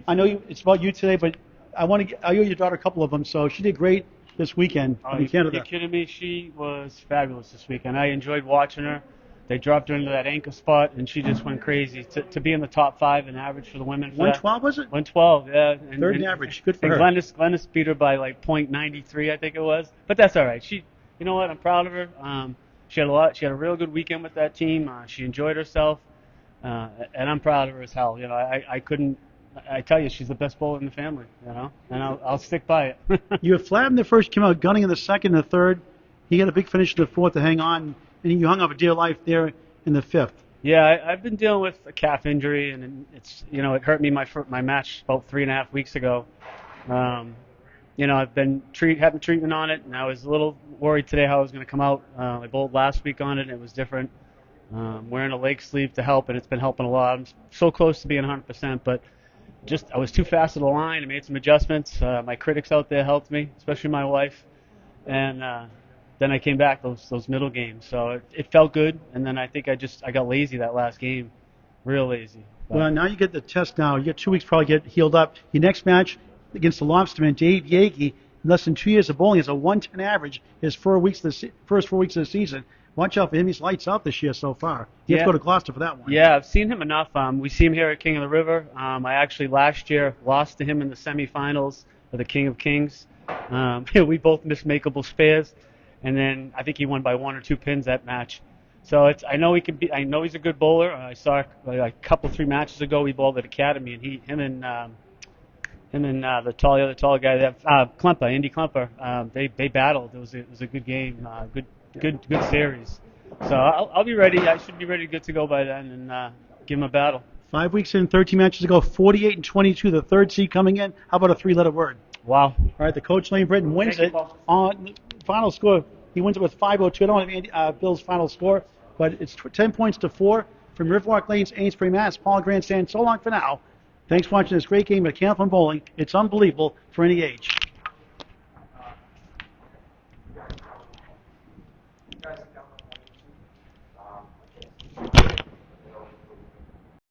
I know it's about you today, but I owe your daughter a couple of them, so she did great this weekend in Canada. You're kidding me? She was fabulous this weekend. I enjoyed watching her. They dropped her into that anchor spot, and she just went crazy. To be in the top 5 in average for the women. 112 was it? 112, yeah. Third in average. Good for her. Glennis beat her by like .93, I think it was. But that's all right. You know what? I'm proud of her. She had a real good weekend with that team. She enjoyed herself, and I'm proud of her as hell. You know, I tell you, she's the best bowler in the family. You know, and I'll stick by it. You had Flab in the first, came out gunning in the second and the third. He had a big finish in the fourth to hang on, and you hung up a dear life there in the fifth. Yeah, I've been dealing with a calf injury, and it hurt me my match about 3.5 weeks ago. I've been having treatment on it, and I was a little worried today how I was going to come out. I bowled last week on it, and it was different. Wearing a leg sleeve to help, and it's been helping a lot. I'm so close to being 100%, but I was too fast to the line. I made some adjustments. My critics out there helped me, especially my wife, and then I came back those middle games. So it felt good, and then I think I got lazy that last game, real lazy. But well, now you get the test now. You get 2 weeks probably get healed up. Your next match against the Lobsterman, Dave Yagey, in less than 2 years of bowling, has a 110 average his first 4 weeks of the season. Watch out for him. He's lights out this year so far. You have to go to Gloucester for that one. Yeah, I've seen him enough. We see him here at King of the River. I actually last year lost to him in the semifinals of the King of Kings. We both missed makeable spares, and then I think he won by 1 or 2 pins that match. So I know he's a good bowler. I saw a couple 3 matches ago we bowled at Academy, and him and the tall guy, Andy Klemper, they battled. It was a good game, good series. So I'll be ready. I should be ready, good to go by then, and give him a battle. 5 weeks in, 13 matches ago, 48-22, the third seed coming in. How about a 3-letter word? Wow. All right, the coach, Layne Britton, wins it on the final score. He wins it with 502. I don't have Bill's final score, but it's 10 points to 4 from Riverwalk Lanes-Amesbury, Mass. Paul Grandstand. So long for now. Thanks for watching this great game at Candlepin Bowling. It's unbelievable for any age.